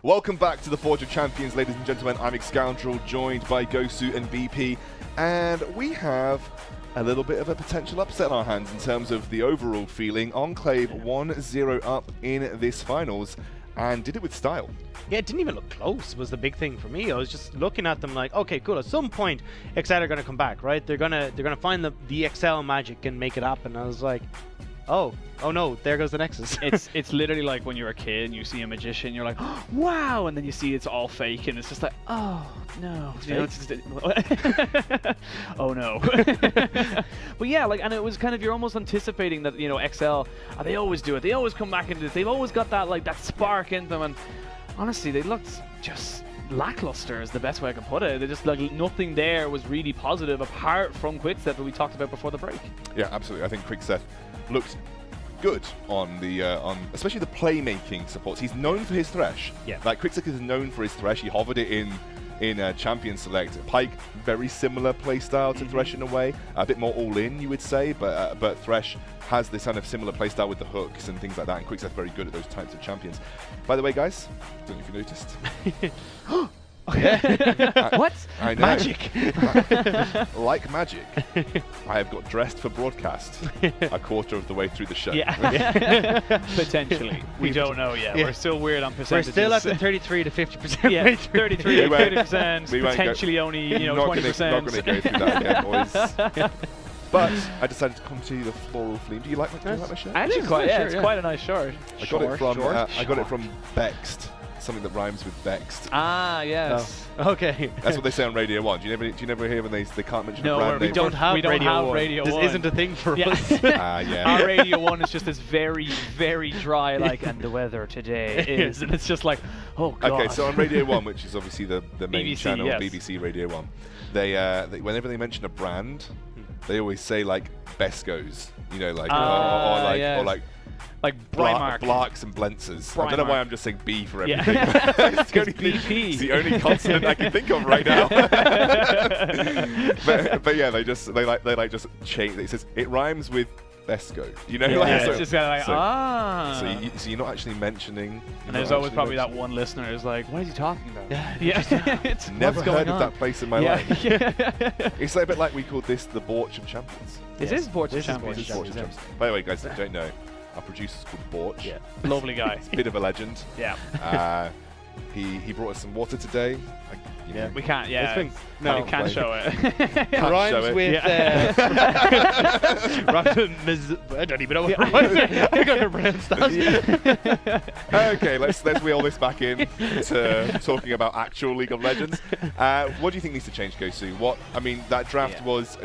Welcome back to the Forge of Champions, ladies and gentlemen. I'm Scoundrel, joined by Gosu and BP, and we have a little bit of a potential upset on our hands in terms of the overall feeling. Enclave 1-0 up in this finals, and did it with style. Yeah, it didn't even look close, was the big thing for me. I was just looking at them like, okay, cool, at some point Excel are going to come back, right? They're gonna find the Excel magic and make it happen. I was like, oh no, there goes the Nexus. It's literally like when you're a kid and you see a magician, you're like, oh, wow, and then you see it's all fake, and it's just like, oh no, you know, it's just, oh no. But yeah, like, and it was kind of, you're almost anticipating that, you know, XL, they always do it. They always come back into this. They've always got that, like, that spark in them, and honestly, they looked just lackluster is the best way I can put it. They just, like, nothing there was really positive apart from Quickset that we talked about before the break. Yeah, absolutely. I think Quickset looked good on the especially the playmaking supports. He's known for his thresh. Yeah. Like Quickset is known for his thresh. He hovered it in Champion Select. Pyke, very similar playstyle to Thresh in a way. A bit more all-in, you would say, but Thresh has this kind of similar playstyle with the hooks and things like that, and Quickset's very good at those types of champions. By the way, guys, don't know if you noticed. What? I know. Magic! Like magic, I have got dressed for broadcast a quarter of the way through the show. Yeah. Potentially. We don't know yet. Yeah. We're still weird on percentages. We're still at the 33 to 50%. Yeah, 33 to 50%, potentially only, you know, 20%. Not going to go through that again, boys. But I decided to come to you the floral theme. Do you like my shirt? Actually, it's quite a nice shirt. I got it from Vexed. Something that rhymes with vexed. Ah, yes. Oh. Okay. That's what they say on Radio 1. Do you never hear when they can't mention a brand name? We don't have Radio 1. This isn't a thing for us. Yeah. Our Radio 1 is just this very, very dry, like, and the weather today is, and it's just like, oh god. Okay, so on Radio 1, which is obviously the main BBC, channel, yes. BBC Radio 1, they whenever they mention a brand, they always say like Besco's, you know, like or like Brymark. Blarks and Blentzers. I don't know why I'm just saying B for everything. Yeah. It's BP. the only consonant I can think of right now. but yeah, they just change. It says it rhymes with Besco. You know, it's just kind of like So you're not actually mentioning. And there's always probably that one listener who's like, what is he talking about? Yeah. It's never heard of that place in my life. Yeah. It's like a bit like we called this the Borch of Champions. This is Borch of Champions. By the way, guys, if you don't know, our producer's called Borch. Yeah. Lovely guy. He's a bit of a legend. Yeah. He brought us some water today. We can't. Yeah. You can't show it. Rhymes with. I don't even know what rhymes with. I'm going to pronounce that. Okay, let's wheel this back in to talking about actual League of Legends. What do you think needs to change, Gosu? I mean, that draft was.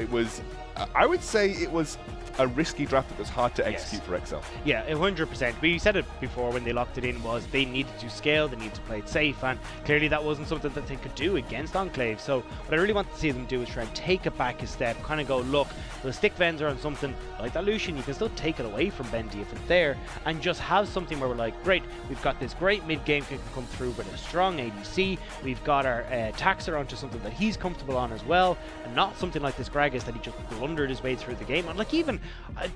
I would say it was a risky draft that was hard to execute for XL. Yeah, 100%. We said it before when they locked it in, was they needed to scale, they needed to play it safe, and clearly that wasn't something that they could do against Enclave. So what I really want to see them do is try and take it back a step, kind of go, look, the stick Venzer on something like that Lucian, you can still take it away from Bendy if it's there, and just have something where we're like, great, we've got this great mid-game can come through with a strong ADC, we've got our Taxer onto something that he's comfortable on as well, and not something like this Gragas that he just blundered his way through the game. And like, even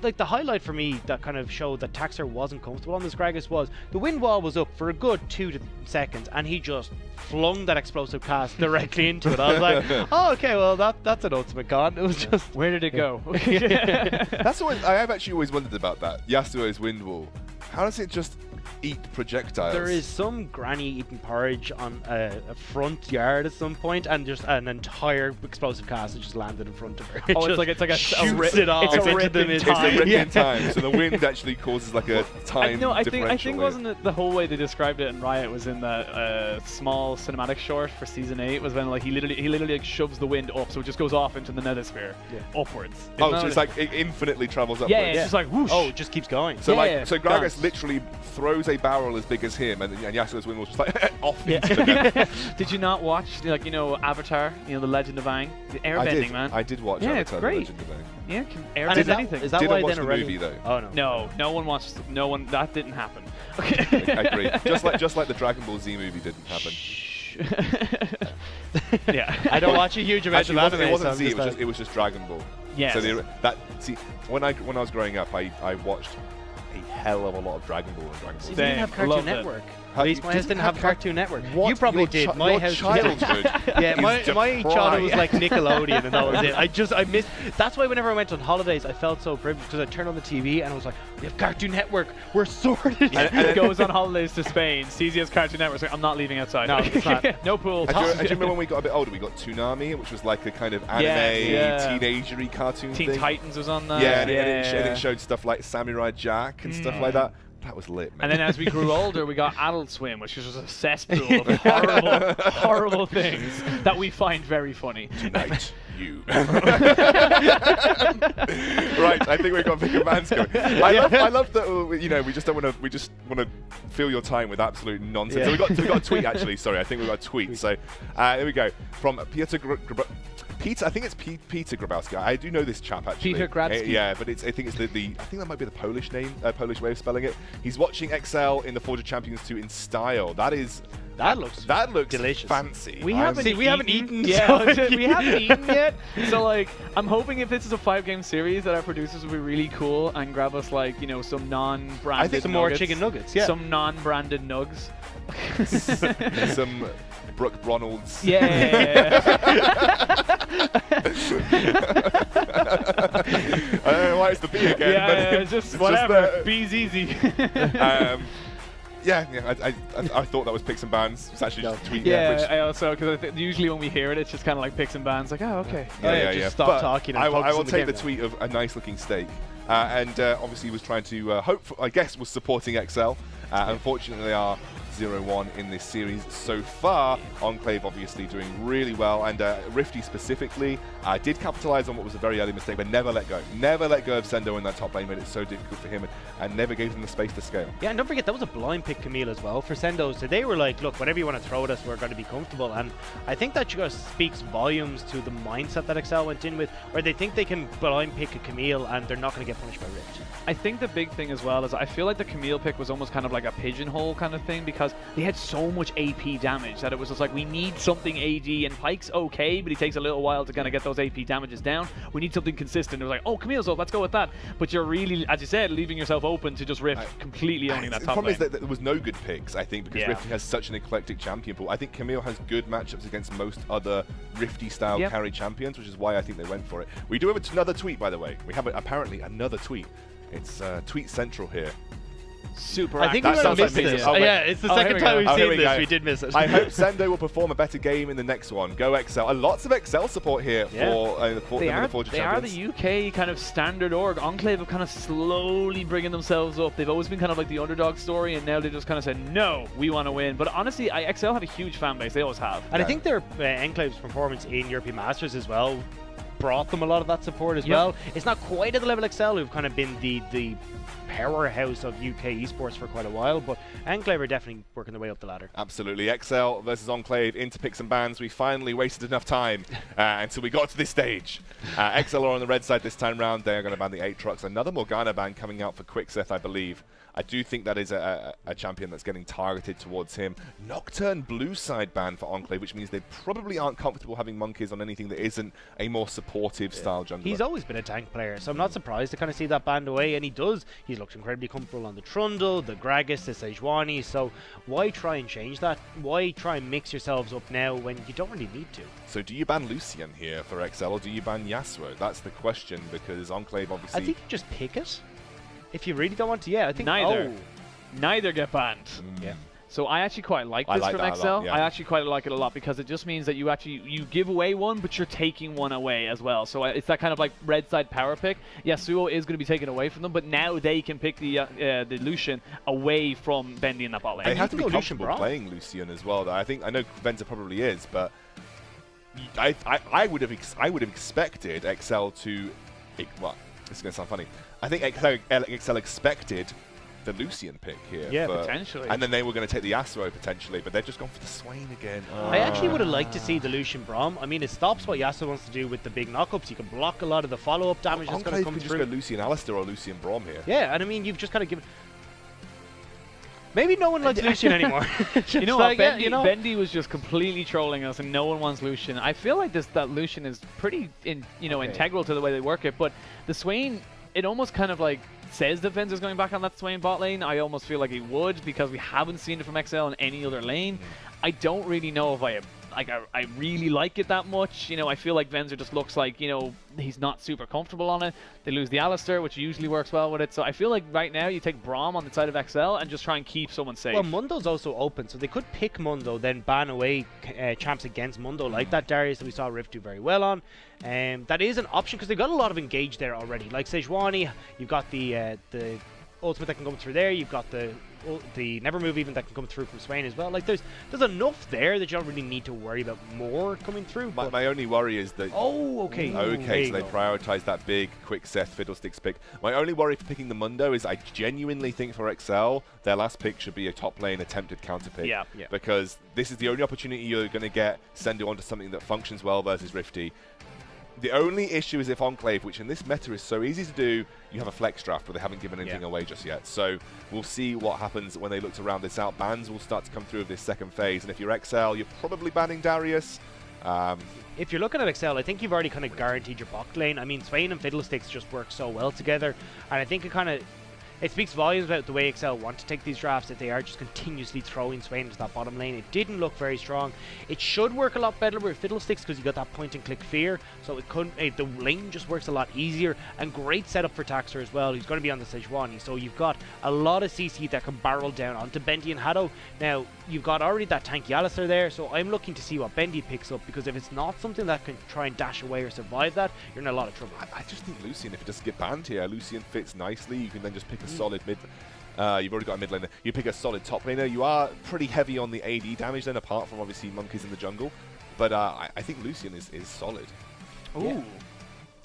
like the highlight for me that kind of showed that Taxer wasn't comfortable on this Gragas was the wind wall was up for a good 2 seconds and he just flung that explosive cast directly into it. I was like, oh, okay, well that's an ultimate con. It was just, where did it go? That's what I have actually always wondered about that Yasuo's wind wall. How does it just eat projectiles? There is some granny eating porridge on a front yard at some point, and just an entire explosive cast that just landed in front of her. It's like a rip it off. It's a rip in time. It's a rip in time. So the wind actually causes like a time differential. I think wasn't it the whole way they described it in Riot was in that small cinematic short for season 8 was when like he literally like shoves the wind up, so it just goes off into the nethersphere upwards. So it's like it infinitely travels upwards. Yeah, it's just like whoosh. Oh, it just keeps going. So so Gragas literally throws a barrel as big as him, and Yasuo's wind was just like off into the net. Did you not watch, like, you know, Avatar, you know, The Legend of Aang? The airbending, man. I did watch Avatar, The Legend of Aang. Yeah, can airbend anything. Is that why then the movie though? Oh no. No one watched. No one. That didn't happen. Okay. I agree. Just like the Dragon Ball Z movie didn't happen. Yeah. I don't watch a huge amount of anime. It wasn't Z. It was just Dragon Ball. Yeah. So when I was growing up, I watched a hell of a lot of Dragon Ball and Dragon Ball Z. You didn't have Cartoon Network. At least my house didn't have Cartoon Network. What? You probably Your did. My your house childhood. yeah, my childhood was deprived. like Nickelodeon, and that was it. I missed. That's why whenever I went on holidays, I felt so privileged because I turned on the TV and I was like, "We have Cartoon Network. We're sorted." And goes on holidays to Spain, sees he has Cartoon Network, like, I'm not leaving outside. No, it's not. No pool. And do you remember when we got a bit older? We got Toonami, which was like a kind of anime, teenagery cartoon Teen thing. Titans was on that. Yeah, and it showed stuff like Samurai Jack and stuff like that. That was lit, man. And then as we grew older, we got Adult Swim, which was just a cesspool of horrible, horrible things that we find very funny. Tonight, you. Right, I think we've got bigger bands going. I love that. We just don't want to. We just want to fill your time with absolute nonsense. Yeah. So we got a tweet actually. Sorry, I think we got a tweet. So here we go from Peter. I think it's Peter Grabowski. I do know this chap actually. Peter Grabowski. Yeah, but I think it's the I think that might be the Polish name, Polish way of spelling it. He's watching XL in the Forge of Champions 2 in style. That looks delicious. Fancy. We haven't eaten. Yeah, we haven't eaten yet. So like, I'm hoping if this is a 5-game series, that our producers will be really cool and grab us like some non-branded. I think some more chicken nuggets. Yeah. Some non-branded nugs. Some Brooke Ronalds. Yeah. I don't know why it's the B again. Yeah, just whatever. B's easy. I thought that was Picks and Bands. It's actually just a tweet. Yeah, I also, because usually when we hear it, it's just kind of like Picks and Bands, like, oh, okay. Just stop talking and I will on the take the game. tweet of a nice looking steak. And obviously was trying to was supporting XL. Unfortunately, they are 0-1 in this series so far. Enclave obviously doing really well, and Rifty specifically did capitalize on what was a very early mistake, but never let go. Never let go of Sendo in that top lane, made it so difficult for him, and never gave them the space to scale. Yeah, and don't forget, that was a blind pick Camille as well for Sendo. So they were like, look, whatever you want to throw at us, we're going to be comfortable. And I think that just speaks volumes to the mindset that XL went in with, where they think they can blind pick a Camille and they're not going to get punished by Rift. I think the big thing as well is I feel like the Camille pick was almost kind of like a pigeonhole kind of thing, because they had so much AP damage that it was just like, we need something AD, and Pyke's okay, but he takes a little while to kind of get those AP damages down. We need something consistent. It was like, oh, Camille's up, let's go with that. But you're really, as you said, leaving yourself open to just Rift completely owning that top lane. The problem is that there was no good picks, I think, because Rifty has such an eclectic champion pool. I think Camille has good matchups against most other Rifty-style carry champions, which is why I think they went for it. We do have another tweet, by the way. We have apparently another tweet. It's Tweet Central here. Super I think active. we might have missed this. Yeah, it's the second time we've seen this. We did miss it. I hope Sendo will perform a better game in the next one. Go XL. Lots of XL support here for the Forge of Champions. They are the UK kind of standard org. Enclave have kind of slowly bringing themselves up. They've always been kind of like the underdog story, and now they just kind of said, no, we want to win. But honestly, XL have a huge fan base. They always have. And I think their Enclave's performance in European Masters as well brought them a lot of that support as well. It's not quite at the level XL, who've kind of been the powerhouse of UK esports for quite a while, but Enclave are definitely working their way up the ladder. Absolutely. XL versus Enclave into Picks and Bans. We finally wasted enough time until we got to this stage. XL are on the red side this time round. They are going to ban the 8 trucks. Another Morgana ban coming out for Quickseth, I believe. I do think that is a champion that's getting targeted towards him. Nocturne blue side ban for Enclave, which means they probably aren't comfortable having monkeys on anything that isn't a more supportive style jungler. He's always been a tank player, so I'm not surprised to kind of see that banned away, and he does. He's looked incredibly comfortable on the Trundle, the Gragas, the Sejuani, so why try and change that? Why try and mix yourselves up now when you don't really need to? So do you ban Lucian here for XL, or do you ban Yasuo? That's the question, because Enclave obviously... I think you just pick it. If you really don't want to, I think neither get banned. Yeah. So I actually quite like this from XL. I actually quite like it a lot, because it just means that you give away one, but you're taking one away as well. So it's that kind of like red side power pick. Yasuo is going to be taken away from them, but now they can pick the Lucian away from Bendy in that bot lane. They have to be comfortable playing Lucian as well, though. I know Venta probably is, but I would have expected XL to... Well, this is going to sound funny. I think XL expected the Lucian pick here. Yeah, potentially. And then they were going to take the Yasuo potentially, but they've just gone for the Swain again. I actually would have liked to see the Lucian Braum. I mean, it stops what Yasuo wants to do with the big knockups. You can block a lot of the follow-up damage that's going to come through. You could just go Lucian Alistair or Lucian Braum here. Yeah, and I mean, you've just kind of given... Maybe no one likes Lucian anymore. You know what? Bendy was just completely trolling us, and no one wants Lucian. I feel like that Lucian is pretty integral to the way they work it, but the Swain... It almost kind of like says that Venzer's going back on that Swain bot lane. I almost feel like he would, because we haven't seen it from XL in any other lane. I don't really know if I really like it that much. You know, I feel like Venzer just looks like, you know, he's not super comfortable on it. They lose the Alistair, which usually works well with it. So I feel like right now you take Braum on the side of XL and just try and keep someone safe. Well, Mundo's also open, so they could pick Mundo, then ban away champs against Mundo, like that Darius that we saw Rift do very well on. That is an option, because they've got a lot of engage there already. Like Sejuani, you've got the ultimate that can come through there. You've got the never move even that can come through from Swain as well. Like there's enough there that you don't really need to worry about more coming through. My only worry is that okay, so they prioritize that big quick Seth Fiddlesticks pick. My only worry for picking the Mundo is I genuinely think for XL their last pick should be a top lane attempted counter pick. Yeah. Because this is the only opportunity you're going to get Sendo onto something that functions well versus Rifty. The only issue is if Enclave, which in this meta is so easy to do, you have a flex draft, but they haven't given anything away just yet. So we'll see what happens when they look to round this out. Bans will start to come through of this second phase, and if you're XL, you're probably banning Darius. If you're looking at XL, I think you've already kind of guaranteed your bot lane. I mean, Swain and Fiddlesticks just work so well together, and I think it speaks volumes about the way XL want to take these drafts, that they are just continuously throwing Swain into that bottom lane. It didn't look very strong. It should work a lot better with Fiddlesticks, because you got that point and click fear, so it couldn't. The lane just works a lot easier, and great setup for Taxer as well. He's going to be on the Sejuani, so you've got a lot of CC that can barrel down onto Bendy and Hado. Now you've got already that tanky Alistair there, so I'm looking to see what Bendy picks up, because if it's not something that can try and dash away or survive that, you're in a lot of trouble. I just think Lucian, if it doesn't get banned here, Lucian fits nicely. You can then just pick a solid mid. You've already got a mid laner. You pick a solid top laner. You are pretty heavy on the AD damage then, apart from obviously monkeys in the jungle. But I think Lucian is solid. Ooh. Yeah.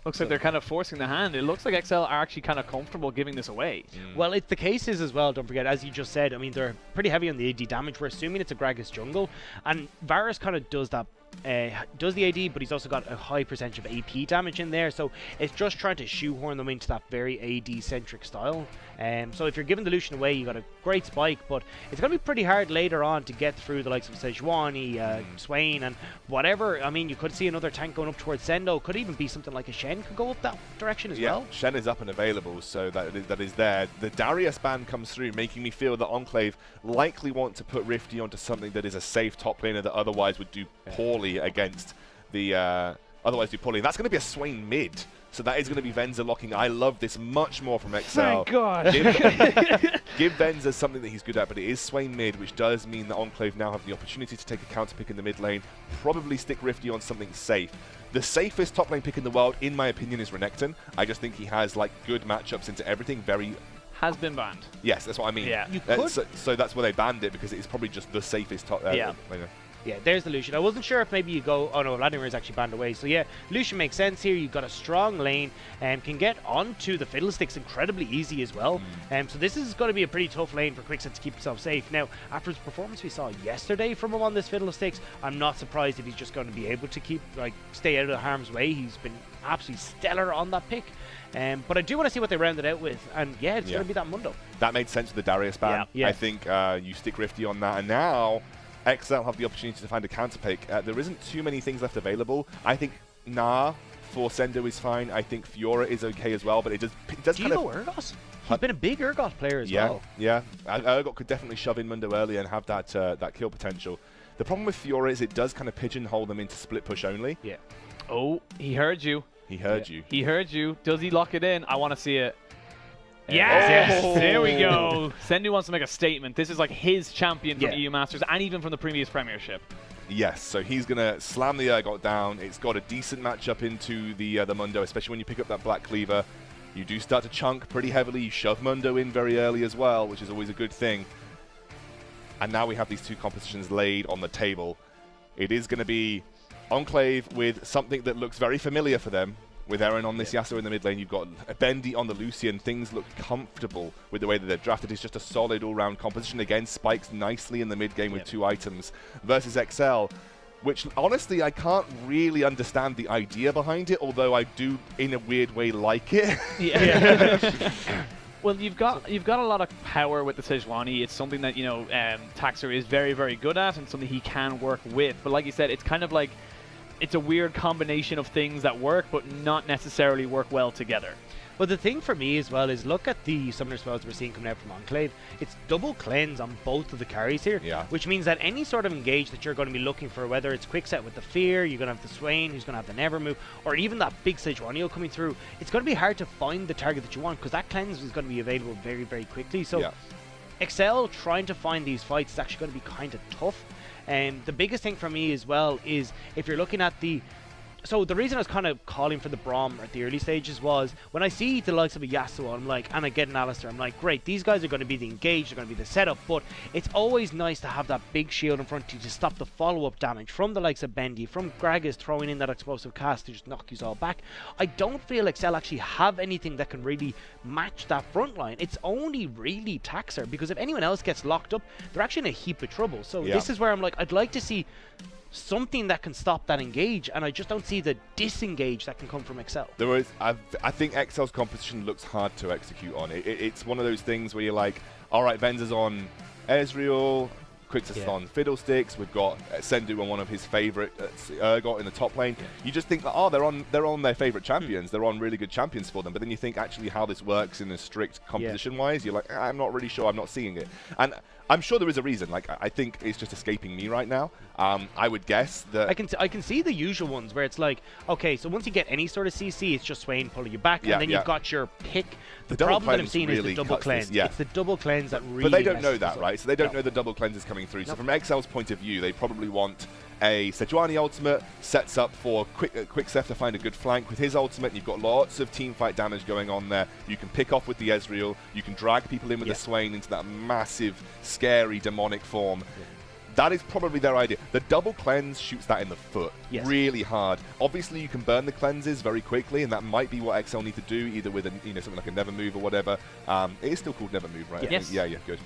Looks like they're kind of forcing the hand. It looks like XL are actually kind of comfortable giving this away. Well, it's the cases as well, don't forget, as you just said. I mean, they're pretty heavy on the AD damage. We're assuming it's a Gragas jungle, and Varus kind of does that. Does the AD, but he's also got a high percentage of AP damage in there, so it's just trying to shoehorn them into that very AD-centric style. So if you're giving the Lucian away, you got a great spike, but it's going to be pretty hard later on to get through the likes of Sejuani, Swain, and whatever. I mean, you could see another tank going up towards Sendo. Could even be something like a Shen could go up that direction as well. Yeah, Shen is up and available, so that is there. The Darius ban comes through, making me feel that Enclave likely want to put Rifty onto something that is a safe top laner that otherwise would do poorly against the And that's going to be a Swain mid. So that is going to be Venza locking. I love this much more from XL. Thank God. Give Venza something that he's good at, but it is Swain mid, which does mean that Enclave now have the opportunity to take a counter pick in the mid lane, probably stick Rifty on something safe. The safest top lane pick in the world, in my opinion, is Renekton. I just think he has like good matchups into everything. Has been banned. Yes, that's what I mean. Yeah. So that's why they banned it, because it's probably just the safest top laner. Yeah, there's the Lucian. I wasn't sure if maybe you go, oh no, Vladimir is actually banned away. So yeah, Lucian makes sense here. You've got a strong lane and can get onto the Fiddlesticks incredibly easy as well. So this is going to be a pretty tough lane for Quickset to keep himself safe. Now, after his performance we saw yesterday from him on this Fiddlesticks, I'm not surprised if he's just going to be able to stay out of harm's way. He's been absolutely stellar on that pick. But I do want to see what they round it out with, and yeah, it's going to be that Mundo. That made sense with the Darius ban. Yeah. I think you stick Rifty on that, and now XL have the opportunity to find a counter pick. There isn't too many things left available. I think Nah for Sendo is fine. I think Fiora is okay as well, but it does do you know Urgot? He's been a big Urgot player as well. Yeah, Urgot could definitely shove in Mundo early and have that kill potential. The problem with Fiora is it does kind of pigeonhole them into split push only. Yeah. Oh, he heard you. He heard you. He heard you. Does he lock it in? I want to see it. Yes! Oh. There we go. Sendu wants to make a statement. This is like his champion from EU Masters and even from the previous Premiership. Yes, so he's going to slam the Urgot down. It's got a decent matchup into the Mundo, especially when you pick up that Black Cleaver. You do start to chunk pretty heavily. You shove Mundo in very early as well, which is always a good thing. And now we have these two compositions laid on the table. It is going to be Enclave with something that looks very familiar for them. With Eren on this Yasuo in the mid lane, you've got a Bendy on the Lucian. Things look comfortable with the way that they're drafted. It's just a solid all-round composition. Again, spikes nicely in the mid game with 2 items versus XL, which honestly I can't really understand the idea behind it, although I do in a weird way like it. Well, you've got a lot of power with the Sejuani. It's something that Taxer is very, very good at and something he can work with. But like you said, it's kind of like it's a weird combination of things that work, but not necessarily work well together. Well, the thing for me as well is look at the summoner spells we're seeing coming out from Enclave. It's double cleanse on both of the carries here, which means that any sort of engage that you're going to be looking for, whether it's quick set with the Fear, you're going to have the Swain, who's going to have the Never move, or even that big Sejuani coming through, it's going to be hard to find the target that you want because that cleanse is going to be available very, very quickly. So Excel trying to find these fights is actually going to be kind of tough. And the biggest thing for me as well is if you're looking at the... So the reason I was kind of calling for the Braum at the early stages was when I see the likes of a Yasuo, I'm like, and I get an Alistair, I'm like, great, these guys are going to be the engage, they're going to be the setup, but it's always nice to have that big shield in front of you to stop the follow-up damage from the likes of Bendy, from Gragas throwing in that explosive cast to just knock you all back. I don't feel Excel actually have anything that can really match that front line. It's only really Taxer, because if anyone else gets locked up, they're actually in a heap of trouble. So this is where I'm like, I'd like to see something that can stop that engage, and I just don't see the disengage that can come from Excel. I think Excel's composition looks hard to execute on. It's one of those things where you're like, all right, Venza's on Ezreal, Quixis on Fiddlesticks, we've got Sendu on one of his favorite Urgot in the top lane. You just think that, oh, they're on their favorite champions, they're on really good champions for them, but then you think actually how this works in a strict composition wise, you're like, I'm not really sure, I'm not seeing it. And I'm sure there is a reason. Like, I think it's just escaping me right now. I would guess that I can see the usual ones where it's like, okay, so once you get any sort of CC, it's just Swain pulling you back, and then you've got your pick. The problem that I'm seeing is the double cleanse. It's the double cleanse that really. But they don't know that, right? So they don't know the double cleanse is coming through. So from Excel's point of view, they probably want a Sejuani ultimate, sets up for Quicksef to find a good flank with his ultimate, and you've got lots of teamfight damage going on there. You can pick off with the Ezreal, you can drag people in with the Swain into that massive, scary, demonic form. That is probably their idea. The double cleanse shoots that in the foot really hard. Obviously, you can burn the cleanses very quickly, and that might be what Excel need to do, either with something like a Never move or whatever. It is still called Never move, right? Yes. Yeah, good.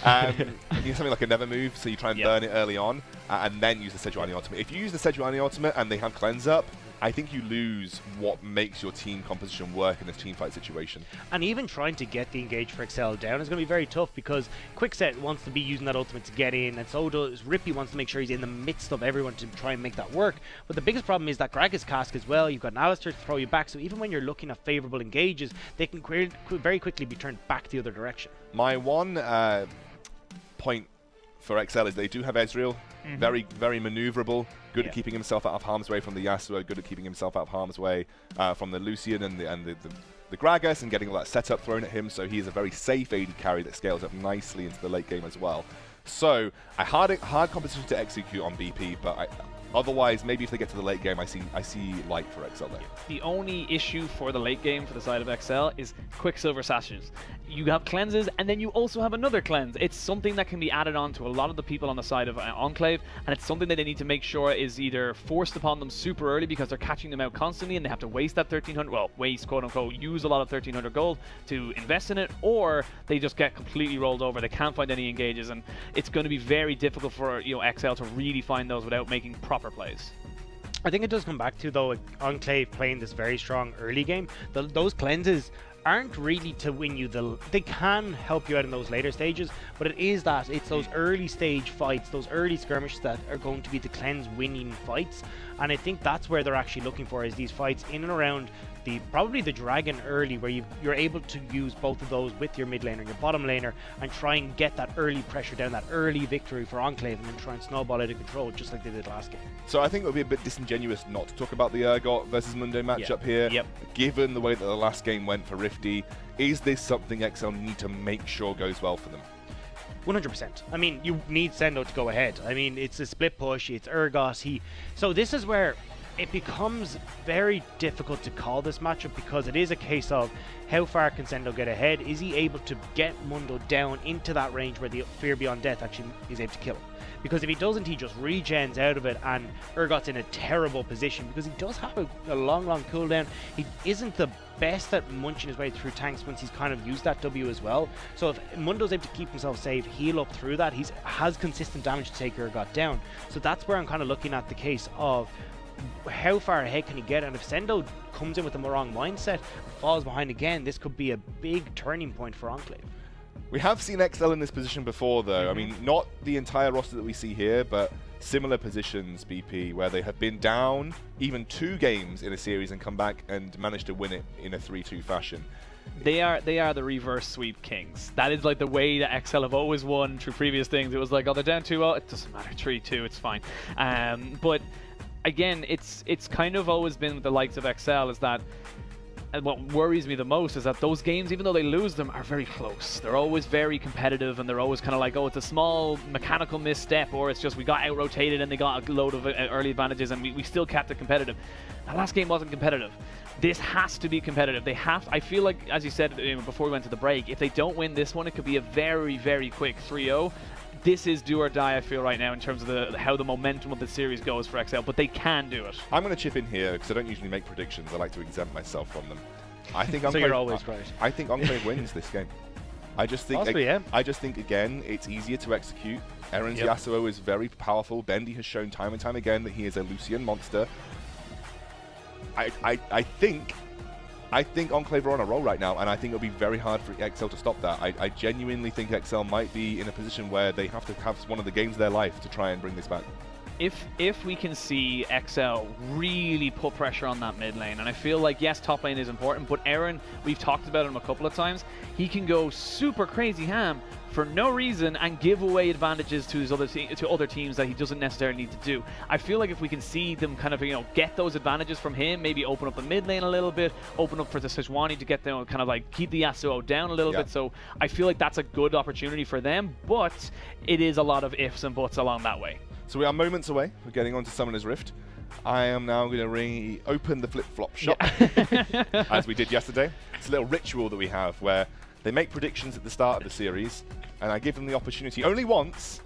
Something like a Never move, so you try and burn it early on, and then use the Sejuani ultimate. If you use the Sejuani ultimate and they have cleanse up, I think you lose what makes your team composition work in this teamfight situation. And even trying to get the engage for Excel down is going to be very tough, because Quickset wants to be using that ultimate to get in, and so does Rippy wants to make sure he's in the midst of everyone to try and make that work. But the biggest problem is that Gragas cask as well. You've got an Alistair to throw you back, so even when you're looking at favourable engages, they can very quickly be turned back the other direction. My one point for Excel is they do have Ezreal, very, very maneuverable, good at keeping himself out of harm's way from the Yasuo, good at keeping himself out of harm's way from the Lucian and the Gragas, and getting all that setup thrown at him, so he is a very safe AD carry that scales up nicely into the late game as well. So, a hard competition to execute on BP, but otherwise, maybe if they get to the late game, I see light for Excel there. The only issue for the late game for the side of Excel is Quicksilver Sashes. You have cleanses, and then you also have another cleanse. It's something that can be added on to a lot of the people on the side of Enclave, and it's something that they need to make sure is either forced upon them super early because they're catching them out constantly and they have to waste that 1300, well, waste, quote unquote, use a lot of 1300 gold to invest in it, or they just get completely rolled over. They can't find any engages, and it's going to be very difficult for Excel to really find those without making proper plays. I think it does come back to, though, Enclave playing this very strong early game. Those cleanses aren't really to win you they can help you out in those later stages, but it's those early stage fights, those early skirmishes that are going to be the cleanse winning fights, and I think that's where they're actually looking for, is these fights in and around probably the dragon early, where you're able to use both of those with your mid laner and your bottom laner and try and get that early pressure down, that early victory for Enclave, and then try and snowball out of control just like they did last game. So I think it would be a bit disingenuous not to talk about the Urgot versus Mundo matchup here. Given the way that the last game went for Rifty, is this something Excel need to make sure goes well for them? 100%. I mean, you need Sendo to go ahead. I mean, it's a split push, it's Urgot. So this is where it becomes very difficult to call this matchup, because it is a case of how far can Sendo get ahead? Is he able to get Mundo down into that range where the Fear Beyond Death actually is able to kill him? Because if he doesn't, he just regens out of it, and Urgot's in a terrible position because he does have a long cooldown. He isn't the best at munching his way through tanks once he's kind of used that W as well. So if Mundo's able to keep himself safe, heal up through that, he has consistent damage to take Urgot down. So that's where I'm kind of looking at the case of how far ahead can he get, and if Sendo comes in with the wrong mindset and falls behind again, this could be a big turning point for Enclave. We have seen XL in this position before, though. I mean, not the entire roster that we see here, but similar positions, BP, where they have been down even 2 games in a series and come back and managed to win it in a 3-2 fashion. They are the reverse sweep kings. That is like the way that XL have always won through previous things. It was like, oh, they're down 2-0, it doesn't matter, 3-2, it's fine. But again, it's kind of always been with the likes of XL is that, and what worries me the most is that those games, even though they lose them, are very close. They're always very competitive, and they're always kind of like, oh, it's a small mechanical misstep, or it's just we got out-rotated and they got a load of early advantages, and we still kept it competitive. That last game wasn't competitive. This has to be competitive. They have. I feel like, as you said before we went to the break, if they don't win this one, it could be a very, very quick 3-0. This is do or die, I feel, right now in terms of how the momentum of the series goes for XL, but they can do it. I'm going to chip in here because I don't usually make predictions. I like to exempt myself from them. I think so you're always right. I think Enclave wins this game. I just think. Possibly, yeah. I just think again, it's easier to execute. Aaron's Yasuo is very powerful. Bendy has shown time and time again that he is a Lucian monster. I think Enclave are on a roll right now, and I think it'll be very hard for XL to stop that. I genuinely think XL might be in a position where they have to have one of the games of their life to try and bring this back. If we can see XL really put pressure on that mid lane, and I feel like, yes, top lane is important, but Aaron, we've talked about him a couple of times, he can go super crazy ham for no reason and give away advantages to his other teams that he doesn't necessarily need to do. I feel like if we can see them kind of, get those advantages from him, maybe open up the mid lane a little bit, open up for the Sejuani to get them, kind of like keep the Yasuo down a little bit. So I feel like that's a good opportunity for them, but it is a lot of ifs and buts along that way. So we are moments away. We're getting on to Summoner's Rift. I am now going to reopen the flip-flop shop, as we did yesterday. It's a little ritual that we have where they make predictions at the start of the series, and I give them the opportunity only once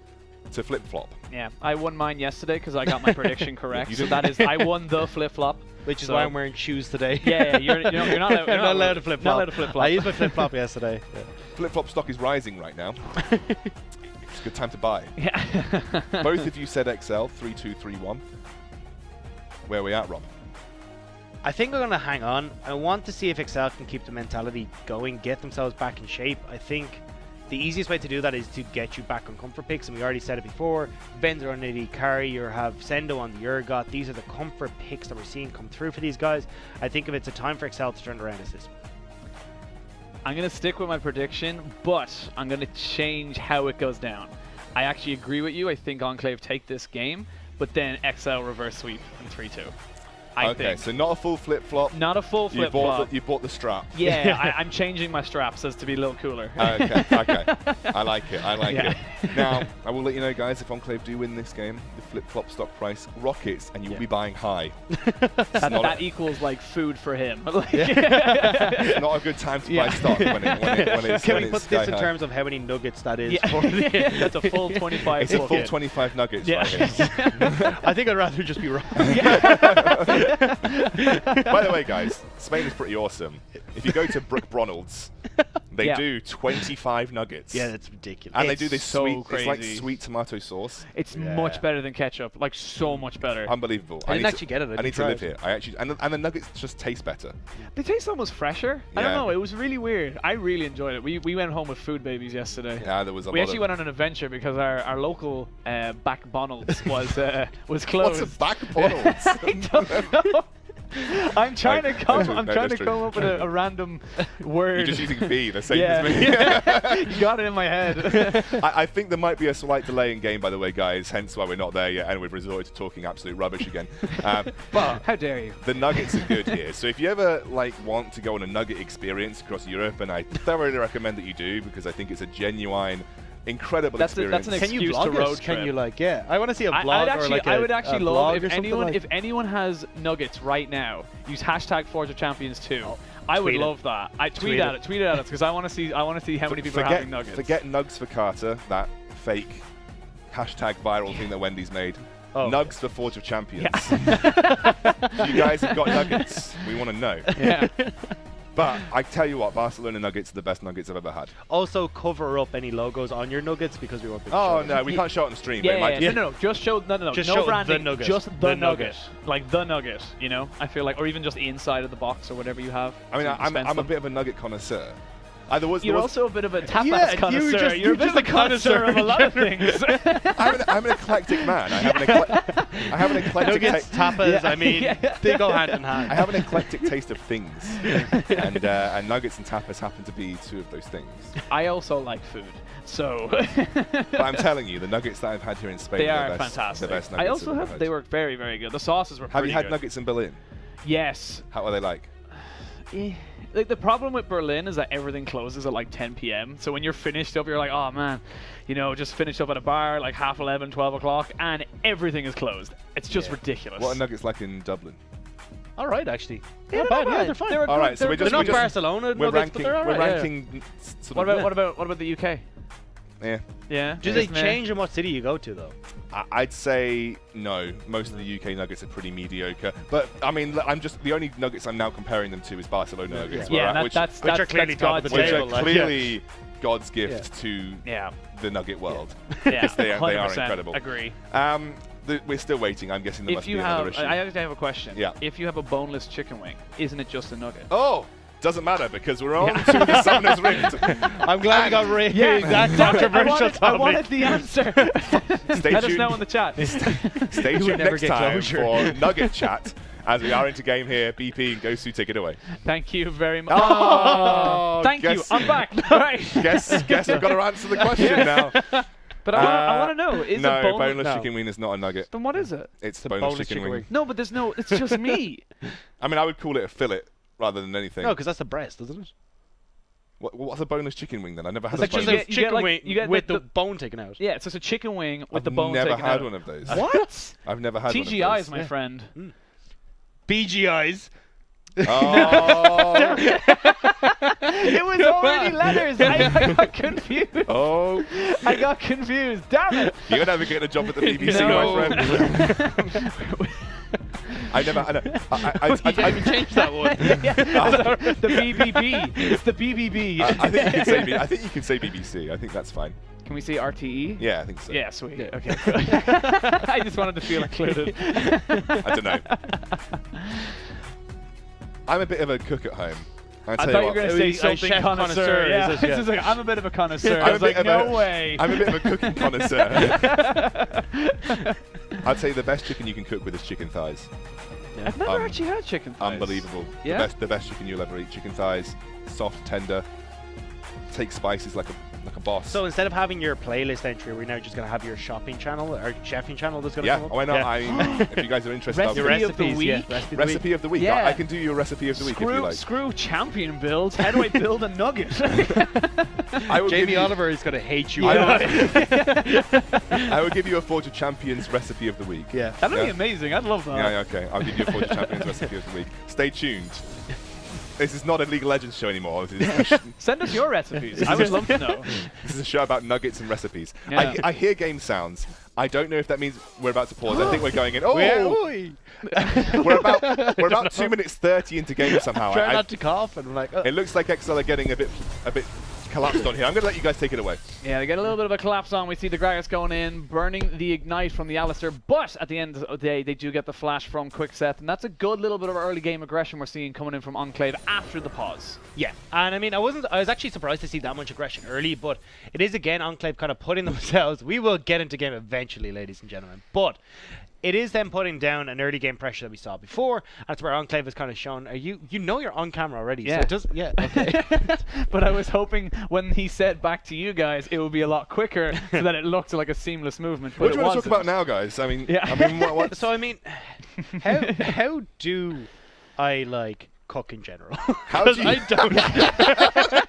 to flip-flop. Yeah, I won mine yesterday because I got my prediction correct. So that is, I won the flip-flop. Which is why I'm wearing shoes today. Yeah, you're not allowed to flip-flop. Not allowed to flip-flop. I used my flip-flop yesterday. Yeah. Flip-flop stock is rising right now. It's a good time to buy. Yeah. Both of you said XL, 3-2, 3-1. Where are we at, Rob? I think we're going to hang on. I want to see if XL can keep the mentality going, get themselves back in shape. I think the easiest way to do that is to get you back on comfort picks, and we already said it before. Benzer on the carry, you have Sendo on the Urgot. These are the comfort picks that we're seeing come through for these guys. I think if it's a time for XL to turn around, it's this. I'm going to stick with my prediction, but I'm going to change how it goes down. I actually agree with you. I think Enclave take this game, but then XL reverse sweep in 3-2. Okay, so not a full flip-flop. Not a full flip-flop. You bought the strap. Yeah, I'm changing my straps as to be a little cooler. Okay. I like it. it. Now, I will let you know, guys, if Enclave do win this game, the flip-flop stock price rockets, and you will be buying high. that equals like food for him. It's not a good time to buy stock when it's Can we put this in terms of how many nuggets that is? That's a full 25. It's a full 25 nuggets. Right here. I think I'd rather just be wrong. By the way, guys, Spain is pretty awesome. If you go to Brook Bronald's, they do 25 nuggets. Yeah, that's ridiculous. And they do this so sweet, it's like sweet tomato sauce. It's much better than ketchup, like so much better. Unbelievable. I didn't actually get it. I need to live here. And the nuggets just taste better. They taste almost fresher. I don't know. It was really weird. I really enjoyed it. We went home with food babies yesterday. Yeah, there was a lot. We actually went on an adventure because our local back Bonald's was closed. What's a back Bonald's? I don't know. I'm trying to come up with a random word. You're just using B, the same as me. You got it in my head. I think there might be a slight delay in game, by the way, guys, hence why we're not there yet, and we've resorted to talking absolute rubbish again. But how dare you? The nuggets are good here. So if you ever want to go on a nugget experience across Europe, and I thoroughly recommend that you do, because I think it's a genuine, incredible experience. That's an excuse to road trip. Can you I want to see a vlog I would actually love if anyone has nuggets right now, use hashtag Forge of Champions 2. I would love that. Tweet at us because I want to see how many people are having nuggets. Forget Nugs for Carter, that fake hashtag viral thing that Wendy's made. Nugs for Forge of Champions. Yeah. You guys have got nuggets. We want to know. Yeah. But I tell you what, Barcelona nuggets are the best nuggets I've ever had. Also, cover up any logos on your nuggets because we won't be. Oh no, we can't show it on the stream. No, just show just no show branding, the nugget. just the nugget, like the nugget. You know, I feel like, or even just the inside of the box or whatever you have. I mean, I'm a bit of a nugget connoisseur. You're also a bit of a tapas Yeah, connoisseur. You're a bit of a connoisseur of a lot of things. I'm an eclectic man. I have an eclectic Nuggets, tapas, I mean, they go hand in hand. I have an eclectic taste of things, and nuggets and tapas happen to be two of those things. I also like food, so. But I'm telling you, the nuggets that I've had here in Spain They are the best, fantastic. The best nuggets I also I've have. ever They had. were very, very good. The sauces were Have pretty you had good. nuggets in Berlin? Yes. How are they like? Like the problem with Berlin is that everything closes at like 10 p.m. So when you're finished up, you're like, oh man, you know, just finished up at a bar like 11:30, 12 o'clock, and everything is closed. It's just ridiculous. What are nuggets like in Dublin? All right, actually. Yeah, Not bad. they're Yeah, fine. they're fine. They're All good- right, so they're we're good. just They're not we're Barcelona we're nuggets, but ranking. they're all We're right, ranking. Sort What of, about the UK? yeah. Yeah. Do they Just meh. change in what city you go to, though? I'd say no. Most of the UK nuggets are pretty mediocre. But I mean, the only nuggets I'm now comparing them to is Barcelona nuggets, Yeah, which that's which are clearly that's top of God's the which table, are like, clearly God's gift to Yeah. the nugget world. Yeah. They are 100% incredible. Agree. We're still waiting. I'm guessing there If must be you another have, issue. I actually have a question. Yeah. If you have a boneless chicken wing, isn't it just a nugget? Oh, doesn't matter because we're on to the Summoner's Rift. I'm glad we got raised that Damn it, controversial I wanted the answer. Stay Let us tuned. know in the chat. Stay would tuned never next get time closure. for Nugget Chat as we are into game here. BP and Gosu, take it away. Thank you very much. Oh, Thank you. guess- I'm back. All right. Guess we've got to answer the question now. But I want to know, is no, a boneless... boneless chicken wing is not a nugget. Then what is it? It's a boneless boneless chicken chicken wing. wing. No, but there's no... It's just meat. I mean, I would call it a fillet rather than anything. No, because that's the breast, isn't it? What's a boneless chicken wing then? I never had It's a like just boneless. a you get chicken like- wing you get with the- the bone taken out. Yeah, it's just a chicken wing with I've the bone never taken had out. one of those. What? I've never had one of those. TGI's, my Yeah. friend. BGIs. Oh, It was already letters. I got confused. oh! I got confused. Damn it. You're never getting a job at the BBC, No. my friend. I never. I can change that one. The BBB. It's the BBB. I think you can say. I think you can say BBC. I think that's fine. Can we say RTE? Yeah, I think so. Yeah, sweet. Yeah. Okay. I just wanted to feel included. I don't know. I'm a bit of a cook at home. I tell thought you you were going what, to say A something chef connoisseur. connoisseur, Yeah. is it? It's just like, I'm a bit of a connoisseur. I'm I a was bit like, of no way. I'm a bit of a cooking connoisseur. I'd say the best chicken you can cook with is chicken thighs. I've never actually had chicken thighs. Unbelievable. Yeah? The best chicken you'll ever eat. Chicken thighs, soft, tender. Take spices like a boss. So instead of having your playlist entry, we're now just going to have your shopping channel or chefing channel that's going to yeah, come up? why not? Yeah. I mean, if you guys are interested, I'll Recipe give of the recipes, week. yeah, recipe of the week. recipe of the week. Yeah. I can do you a recipe of the week if you like. Screw champion builds. How do I build a nugget? I will give Jamie you, Oliver is going to hate you. I will give you a Forge of Champions recipe of the week. Yeah. That'd be Yeah. amazing. I'd love that. Yeah, okay. I'll give you a Forge of Champions recipe of the week. Stay tuned. This is not a League of Legends show anymore. Send us your recipes. I would love to know. This is a show about nuggets and recipes. Yeah. I hear game sounds. I don't know if that means we're about to pause. I think we're going in. Oh, Oi. we're about 2 minutes 30 into game somehow. Try not to cough and like. It looks like XL are getting a bit collapsed on here. I'm going to let you guys take it away. Yeah, they get a little bit of a collapse on. We see the Gragas going in, burning the Ignite from the Alistair, but at the end of the day, they do get the flash from Quickset, and that's a good little bit of early game aggression we're seeing coming in from Enclave after the pause. Yeah, and I mean, I was actually surprised to see that much aggression early, but it is again Enclave kind of putting themselves. We will get into game eventually, ladies and gentlemen, but it is them putting down an early game pressure that we saw before. That's where Enclave has kind of shown. You know you're on camera already. Yeah. So it does. Yeah. Okay. But I was hoping when he said back to you guys, it would be a lot quicker so that it looked like a seamless movement. But What do you it want to talk wasn't. about now, guys? I mean, Yeah. I mean, what? So I mean, how do I like cook in general? How do you? I don't.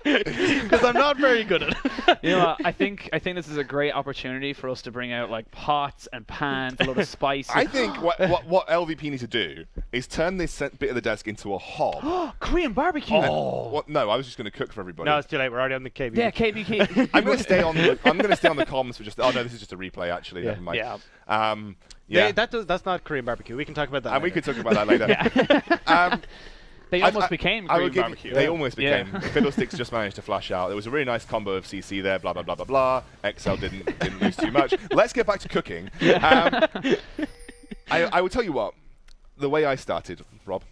Because I'm not very good at it. You know what? I think this is a great opportunity for us to bring out like pots and pans, a load of spices. I think what LVP needs to do is turn this bit of the desk into a hob. Korean barbecue. No, I was just going to cook for everybody. No, it's too late. We're already on the KB. Yeah, KBK. I'm going to stay on. I'm going to stay on the comms for just. Oh no, this is just a replay. Actually, never mind. Yeah. Yeah. That's not Korean barbecue. We can talk about that. And we later. could talk about that later. They almost became I will Korean give barbecue. They almost became. Yeah. Fiddlesticks just managed to flash out. There was a really nice combo of CC there. Blah blah blah blah blah. XL didn't lose too much. Let's get back to cooking. I will tell you what. The way I started, Rob,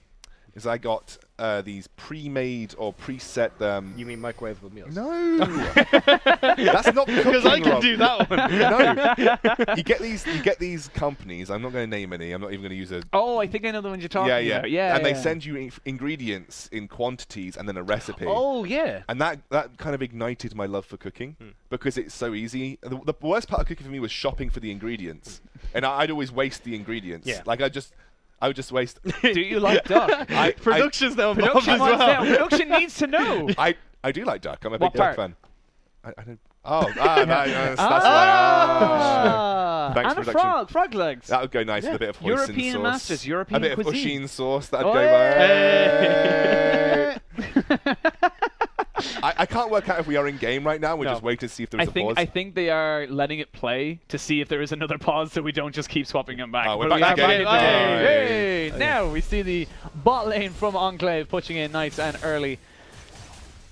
is I got these pre-made or preset. You mean microwavable meals? No, that's not because I can do that one. No, you get these companies. I'm not going to name any. I'm not even going to use a. Oh, I think I know the ones you're talking about. Yeah, and they send you ingredients in quantities and then a recipe. Oh yeah. And that kind of ignited my love for cooking because it's so easy. The worst part of cooking for me was shopping for the ingredients, and I'd always waste the ingredients. Yeah. Like I would just waste. Do you like duck? Production's now involved Production as wants well. that. Production needs to know. I do like duck. I'm a What big duck part? fan. I don't. Oh, that's thanks, and a production. frog legs. That would go nice with a bit of hoisin European sauce. masters, European a bit cuisine. of Auchine sauce. That'd Hey. go. I can't work out if we are in game right now. We're just waiting to see if there's a pause. I think they are letting it play to see if there is another pause, so we don't just keep swapping them back. Oh, we're But back we again. are back in the game. Hey. Now we see the bot lane from Enclave pushing in nice and early.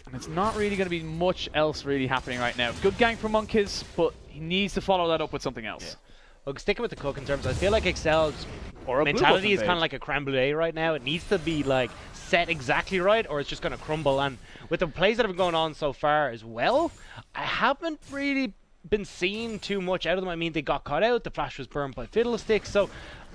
And it's not really going to be much else really happening right now. Good gank from Monkeys, but he needs to follow that up with something else. Yeah. Well, sticking with the cook in terms, I feel like Excel's Or a mentality is blue kind of like a creme brulee right now. It needs to be like set exactly right, or it's just going to crumble. And with the plays that have been going on so far as well, I haven't really been seeing too much out of them. I mean, they got caught out. The flash was burned by Fiddlesticks. So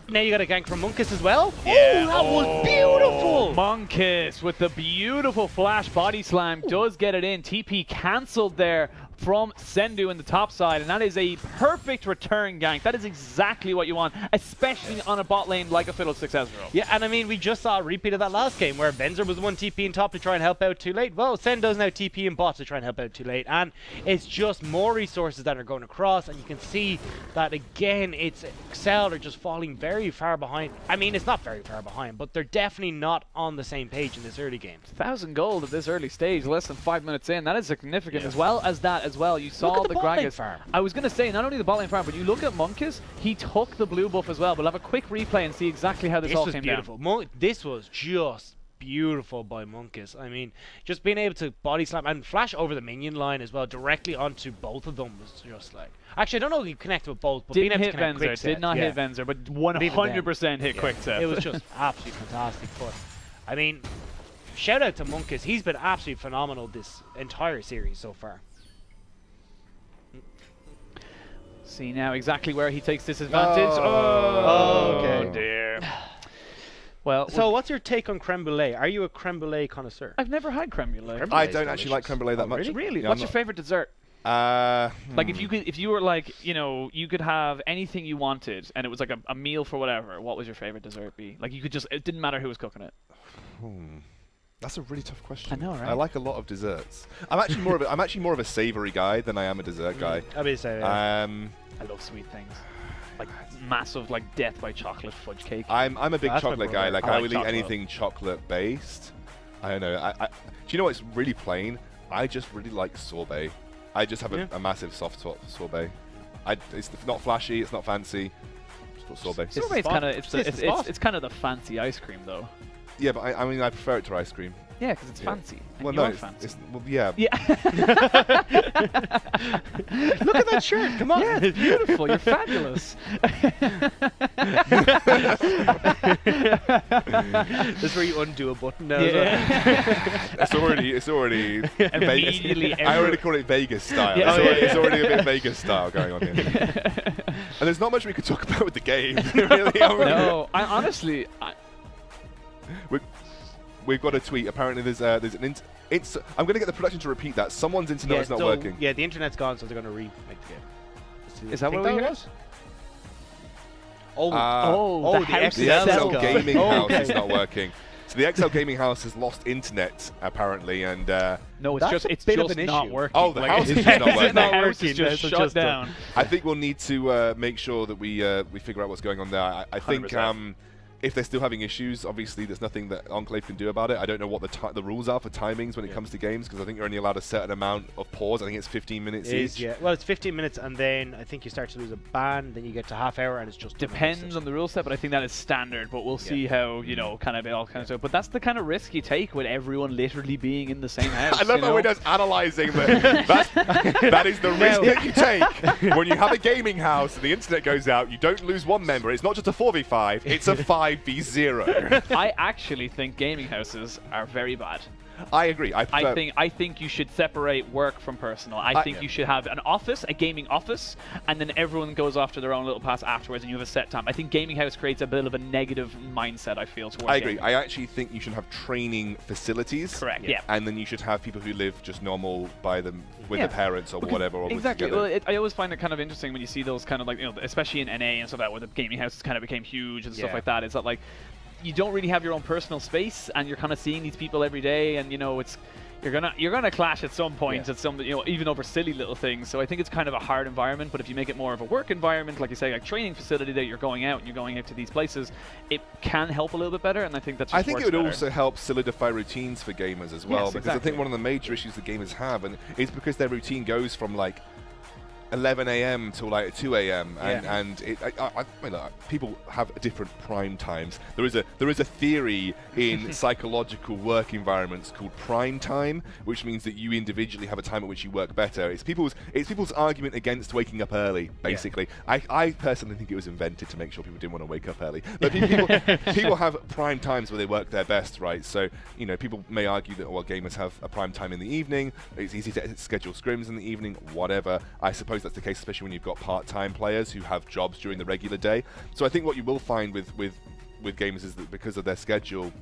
now you got a gank from Monkus as well. Yeah. Oh, that was beautiful. Monkus with the beautiful flash body slam does get it in. TP cancelled there from Sendu in the top side, and that is a perfect return gank. That is exactly what you want, especially on a bot lane like a Fiddlesticks Ezreal. Yeah, and I mean, we just saw a repeat of that last game where Benzer was the one TP in top to try and help out too late. Well, Sendo's now TP in bot to try and help out too late, and it's just more resources that are going across, and you can see that again, it's Excel are just falling very far behind. I mean, it's not very far behind, but they're definitely not on the same page in this early game. 1,000 gold at this early stage, less than 5 minutes in. That is significant, as well as that as well. You saw the bot lane Gragas farm. I was going to say, not only the bot lane farm, but you look at Monkus, he took the blue buff as well. We'll have a quick replay and see exactly how this all was came beautiful. down. This was just beautiful by Monkus. I mean, just being able to body slam and flash over the minion line as well, directly onto both of them was just like... Actually, I don't know if he connected with both, but being Didn't able to hit connect Venzer, Quickset, did not hit Venzer, but 100% hit Quickset. It was just absolutely fantastic. But, I mean, shout out to Monkus. He's been absolutely phenomenal this entire series so far. See now exactly where he takes disadvantage. Okay. Oh dear. Well, so what's your take on creme brulee? Are you a creme brulee connoisseur? I've never had creme brulee. I don't actually like creme brulee that much. Really? Yeah, What's your favorite dessert? Like if you were like, you know, you could have anything you wanted and it was like a meal for whatever, what would your favorite dessert be? Like you could just, it didn't matter who was cooking it. That's a really tough question. I know, right? I like a lot of desserts. I'm actually more of a savory guy than I am a dessert guy. I'll be saying. I love sweet things. Like massive, like death by chocolate fudge cake. I'm a big chocolate guy. Like I will eat chocolate. anything chocolate based. I don't know. Do you know what's really plain? I just really like sorbet. I just have a massive soft sorbet. It's not flashy. It's not fancy. Just put sorbet. Sorbet's kind of it's kind of the fancy ice cream though. Yeah, but I mean I prefer it to ice cream. Yeah, because it's fancy. And Well, you're no, fancy. well, yeah. Yeah. Look at that shirt. Come on. Yeah, it's beautiful. You're fabulous. This is where you undo a button now. It's already Immediately I already call it Vegas style. Yeah. It's already a bit Vegas style going on here. And there's not much we could talk about with the game. Really. No, I honestly. We've got a tweet. Apparently, there's an I'm going to get the production to repeat that. Someone's internet is not working. Yeah, the internet's gone, so they're going to remake the game. Is that what we heard? The house the itself. XL Gaming House is not working. So the XL Gaming House has lost internet apparently, and no, that's it's a bit just of an not issue. working. Oh, the house is just not working. The house is just shut down. I think we'll need to make sure that we figure out what's going on there. I think 100%. If they're still having issues, obviously there's nothing that Enclave can do about it. I don't know what the rules are for timings when it comes to games, because I think you're only allowed a certain amount of pause. I think it's 15 minutes each. Yeah, well, it's 15 minutes, and then I think you start to lose a ban, then you get to half hour, and it's just depends on the rule set, but I think that is standard. But we'll see how it all kind of stuff. But that's the kind of risk you take with everyone literally being in the same house. I love how we're just analysing that is the risk that you take when you have a gaming house and the internet goes out. You don't lose one member. It's not just a 4v5. It's a 5v5. 5v0. I actually think gaming houses are very bad. I agree. I think you should separate work from personal. I think you should have an office, a gaming office, and then everyone goes off to their own little path afterwards, and you have a set time. I think gaming house creates a bit of a negative mindset, I feel, towards I agree. gaming. I actually think you should have training facilities. Correct. Yeah. And then you should have people who live just normal by them with their parents or whatever. Or exactly. Together. Well, I always find it kind of interesting when you see those kind of like, you know, especially in NA and stuff like that, where the gaming houses kind of became huge and stuff like that. Is that like you don't really have your own personal space, and you're kind of seeing these people every day, and you know it's. You're gonna clash at some point, at some, you know, even over silly little things. So I think it's kind of a hard environment. But if you make it more of a work environment, like you say, like training facility that you're going out and you're going out to these places, it can help a little bit better. And I think that's. I think it would also help solidify routines for gamers as well, because exactly. I think one of the major issues that gamers have, and it's because their routine goes from like 11 a.m. till like 2 a.m. and I mean, people have different prime times. There is a theory in psychological work environments called prime time, which means that you individually have a time at which you work better. It's people's argument against waking up early, basically. I personally think it was invented to make sure people didn't want to wake up early. But people have prime times where they work their best, right? So, you know, people may argue that, well, gamers have a prime time in the evening. It's easy to schedule scrims in the evening, whatever. I suppose that's the case, especially when you've got part-time players who have jobs during the regular day. So I think what you will find with gamers is that because of their schedule,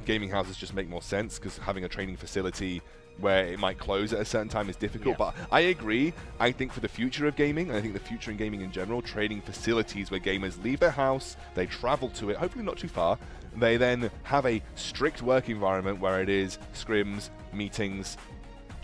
gaming houses just make more sense, because having a training facility where it might close at a certain time is difficult. But I agree. I think for the future of gaming, and I think the future in gaming in general, training facilities where gamers leave their house, they travel to it, hopefully not too far, they then have a strict work environment where it is scrims, meetings,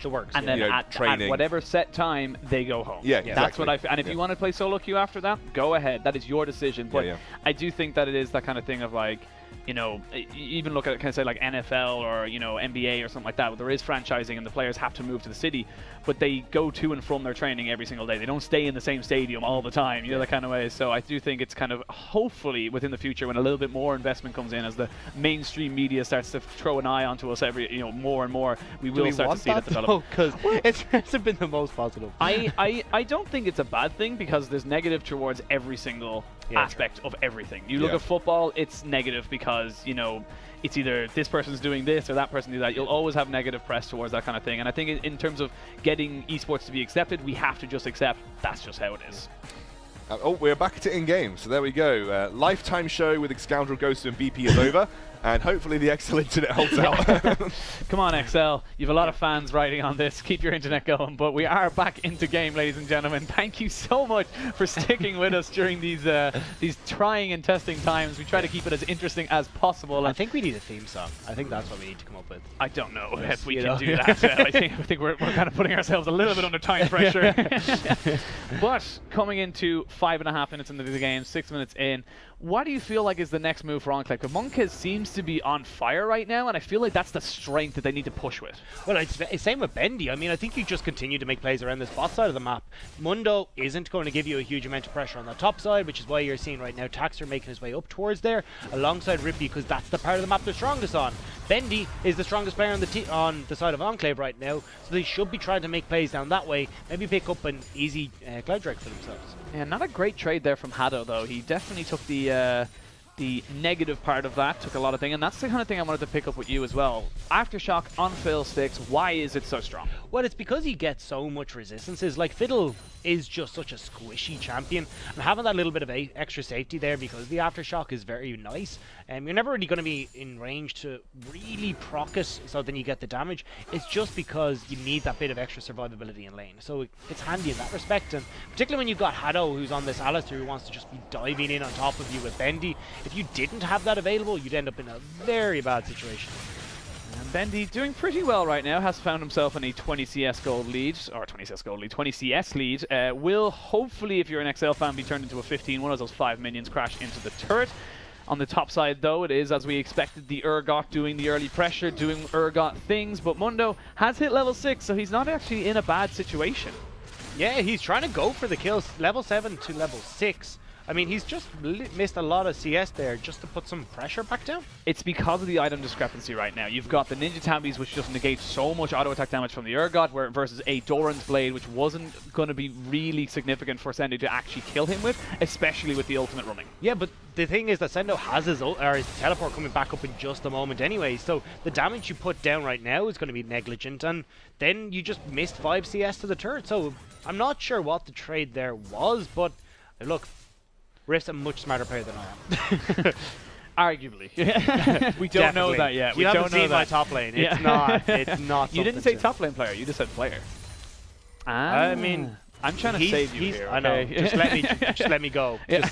the works, and then at whatever set time they go home. Exactly. That's what and if you want to play solo queue after that, go ahead. That is your decision. But I do think that it is that kind of thing of like, you know, even look at kind of say like NFL or, you know, NBA or something like that, where there is franchising and the players have to move to the city, but they go to and from their training every single day. They don't stay in the same stadium all the time, you know, that kind of way. So I do think it's kind of hopefully within the future, when a little bit more investment comes in, as the mainstream media starts to throw an eye onto us every, you know, more and more, we will start to see that develop. Because it's been the most positive. I don't think it's a bad thing, because there's negative towards every single aspect of everything. You look at football, it's negative because, you know, it's either this person's doing this or that person do that. You'll always have negative press towards that kind of thing. And I think in terms of getting esports to be accepted, we have to just accept that's just how it is. We're back to in-game, so there we go. Lifetime show with Scoundrel Ghost and BP is over, and hopefully the XL internet holds out. Come on, XL. You've a lot of fans writing on this. Keep your internet going. But we are back into game, ladies and gentlemen. Thank you so much for sticking with us during these trying and testing times. We try to keep it as interesting as possible. I think we need a theme song. I think that's what we need to come up with. I don't know if we can do that. I think we're kind of putting ourselves a little bit under time pressure. But coming into 5.5 minutes into the game, 6 minutes in, what do you feel like is the next move for Enclave? Because Monkez seems to be on fire right now, and I feel like that's the strength that they need to push with. Well, it's same with Bendy. I mean, I think you just continue to make plays around this bot side of the map. Mundo isn't going to give you a huge amount of pressure on the top side, which is why you're seeing right now Taxer making his way up towards there, alongside Rippy, because that's the part of the map they're strongest on. Bendy is the strongest player on the side of Enclave right now, so they should be trying to make plays down that way, maybe pick up an easy Cloud Drake for themselves. Yeah, not a great trade there from Hado, though. He definitely took the negative part of that, took a lot of things, and that's the kind of thing I wanted to pick up with you as well. Aftershock on Fiddle Sticks, why is it so strong? Well, it's because he gets so much resistances. Like, Fiddle is just such a squishy champion, and having that little bit of extra safety there because the Aftershock is very nice. You're never really going to be in range to really proc it, so then you get the damage. It's just because you need that bit of extra survivability in lane. So it's handy in that respect, and particularly when you've got Hado, who's on this Alistair, who wants to just be diving in on top of you with Bendy. If you didn't have that available, you'd end up in a very bad situation. And Bendy doing pretty well right now, has found himself in a 20 CS gold lead, or 20 CS gold lead, 20 CS lead. Will hopefully, if you're an XL fan, be turned into a 15. One of those 5 minions crash into the turret. On the top side, though, it is, as we expected, the Urgot doing the early pressure, doing Urgot things, but Mundo has hit level 6, so he's not actually in a bad situation. Yeah, he's trying to go for the kills, level 7 to level 6. I mean, he's just missed a lot of CS there just to put some pressure back down. It's because of the item discrepancy right now. You've got the Ninja Tabis, which just negate so much auto attack damage from the Urgot, versus a Doran's Blade, which wasn't going to be really significant for Sendu to actually kill him with, especially with the ultimate running. Yeah, but the thing is that Sendo has his teleport coming back up in just a moment anyway, so the damage you put down right now is going to be negligent, and then you just missed 5 CS to the turret, so I'm not sure what the trade there was, but look, Rift's a much smarter player than I am. Arguably. We don't know that yet. You haven't seen my top lane. It's not. It's not. You didn't say top lane player. You just said player. I mean, I'm trying to save you here. I know. Just let me go. Yeah.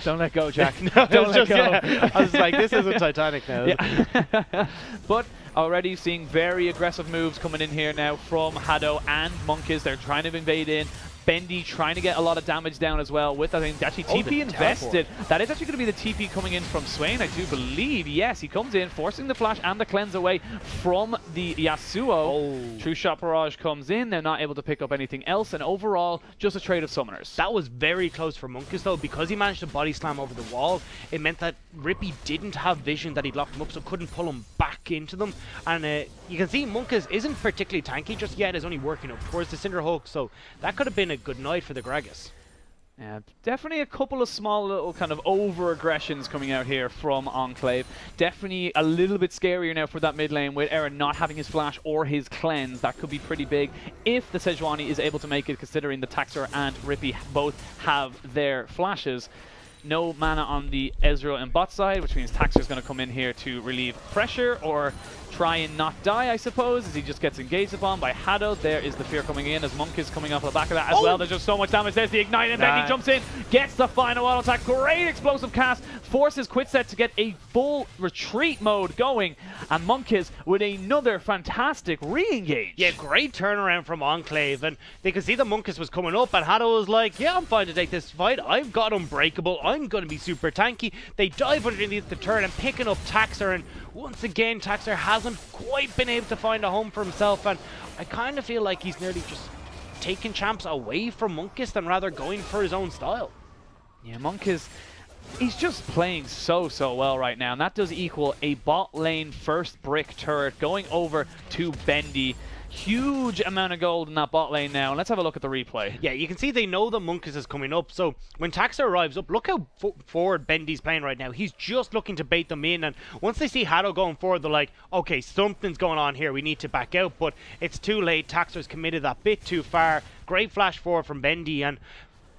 Don't let go, Jack. No, don't let go. Yeah. I was like, this isn't Titanic now. Yeah. But already seeing very aggressive moves coming in here now from Hado and Monkiz. They're trying to invade in. Bendy trying to get a lot of damage down as well with, I think, actually TP invested. That is actually going to be the TP coming in from Swain, I do believe. Yes, he comes in, forcing the flash and the cleanse away from the Yasuo. Oh. True Shot Barrage comes in. They're not able to pick up anything else, and overall, just a trade of summoners. That was very close for Monkiz, though, because he managed to body slam over the wall. It meant that Rippy didn't have vision that he'd locked him up, so couldn't pull him back into them. And you can see Monkiz isn't particularly tanky just yet, is only working up towards the Cinder Hulk, so that could have been a good night for the Gragas. Yeah, definitely a couple of small little kind of over-aggressions coming out here from Enclave. Definitely a little bit scarier now for that mid lane with Aaron not having his flash or his cleanse. That could be pretty big if the Sejuani is able to make it, considering the Taxer and Rippy both have their flashes. No mana on the Ezreal and bot side, which means Taxer's going to come in here to relieve pressure or try and not die, I suppose, as he just gets engaged upon by Hado. There is the fear coming in as Monk is coming off the back of that as well. There's just so much damage. There's the ignite, and Bendy jumps in, gets the final auto attack. Great explosive cast, forces Quitset to get a full retreat mode going, and Monkiz with another fantastic re-engage. Yeah, great turnaround from Enclave, and they could see that Monkiz was coming up, and Hado was like, yeah, I'm fine to take this fight. I've got Unbreakable. I'm going to be super tanky. They dive underneath the turret and picking up Taxer, and once again, Taxer hasn't quite been able to find a home for himself, and I kind of feel like he's nearly just taking champs away from Monkiz than rather going for his own style. Yeah, Monkiz, he's just playing so well right now, and that does equal a bot lane first brick turret going over to Bendy. Huge amount of gold in that bot lane now, and let's have a look at the replay. Yeah, you can see they know that Monkiz is coming up, so when Taxer arrives up, look how forward Bendy's playing right now. He's just looking to bait them in, and once they see Hado going forward, they're like, okay, something's going on here, we need to back out, but it's too late. Taxer's committed that bit too far. Great flash forward from Bendy, and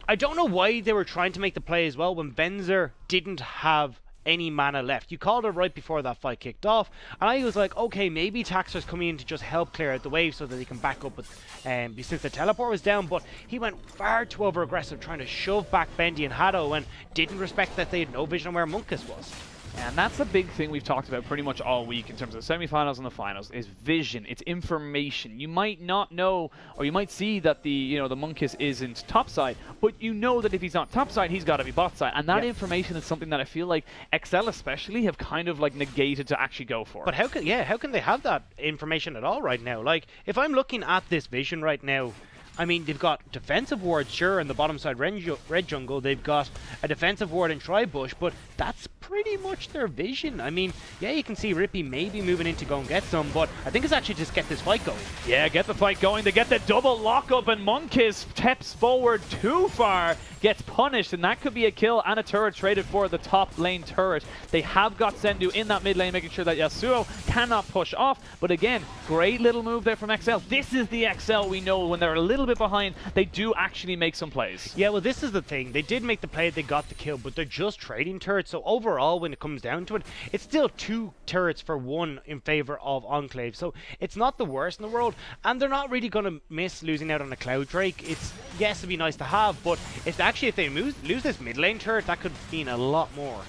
I don't know why they were trying to make the play as well when Benzer didn't have any mana left. You called it right before that fight kicked off, and I was like, okay, maybe Taxer's coming in to just help clear out the wave so that he can back up with, since the teleport was down, but he went far too over aggressive trying to shove back Bendy and Hado and didn't respect that they had no vision on where Monkiz was. And that's the big thing we've talked about pretty much all week in terms of the semifinals and the finals, is vision. It's information. You might not know, or you might see that the Monkiz isn't topside, but you know that if he's not topside, he's got to be bot side. And that information is something that I feel like XL especially have kind of like negated to actually go for. But how can they have that information at all right now? Like, if I'm looking at this vision right now, I mean, they've got defensive wards, sure, in the bottom side red jungle. They've got a defensive ward in Tribush, but that's pretty much their vision. I mean, yeah, you can see Rippy maybe moving in to go and get some, but I think it's actually just get this fight going. Yeah, get the fight going. They get the double lockup, and Monkiz steps forward too far, gets punished, and that could be a kill and a turret traded for the top lane turret. They have got Sendu in that mid lane, making sure that Yasuo cannot push off, but again, great little move there from XL. This is the XL we know when they're a little bit behind, they do actually make some plays. Yeah, well, this is the thing. They did make the play, they got the kill, but they're just trading turrets, so overall, when it comes down to it, it's still 2 turrets for 1 in favor of Enclave, so it's not the worst in the world, and they're not really going to miss losing out on a Cloud Drake. It's, yes, it'd be nice to have, but if they lose this mid lane turret, that could mean a lot more.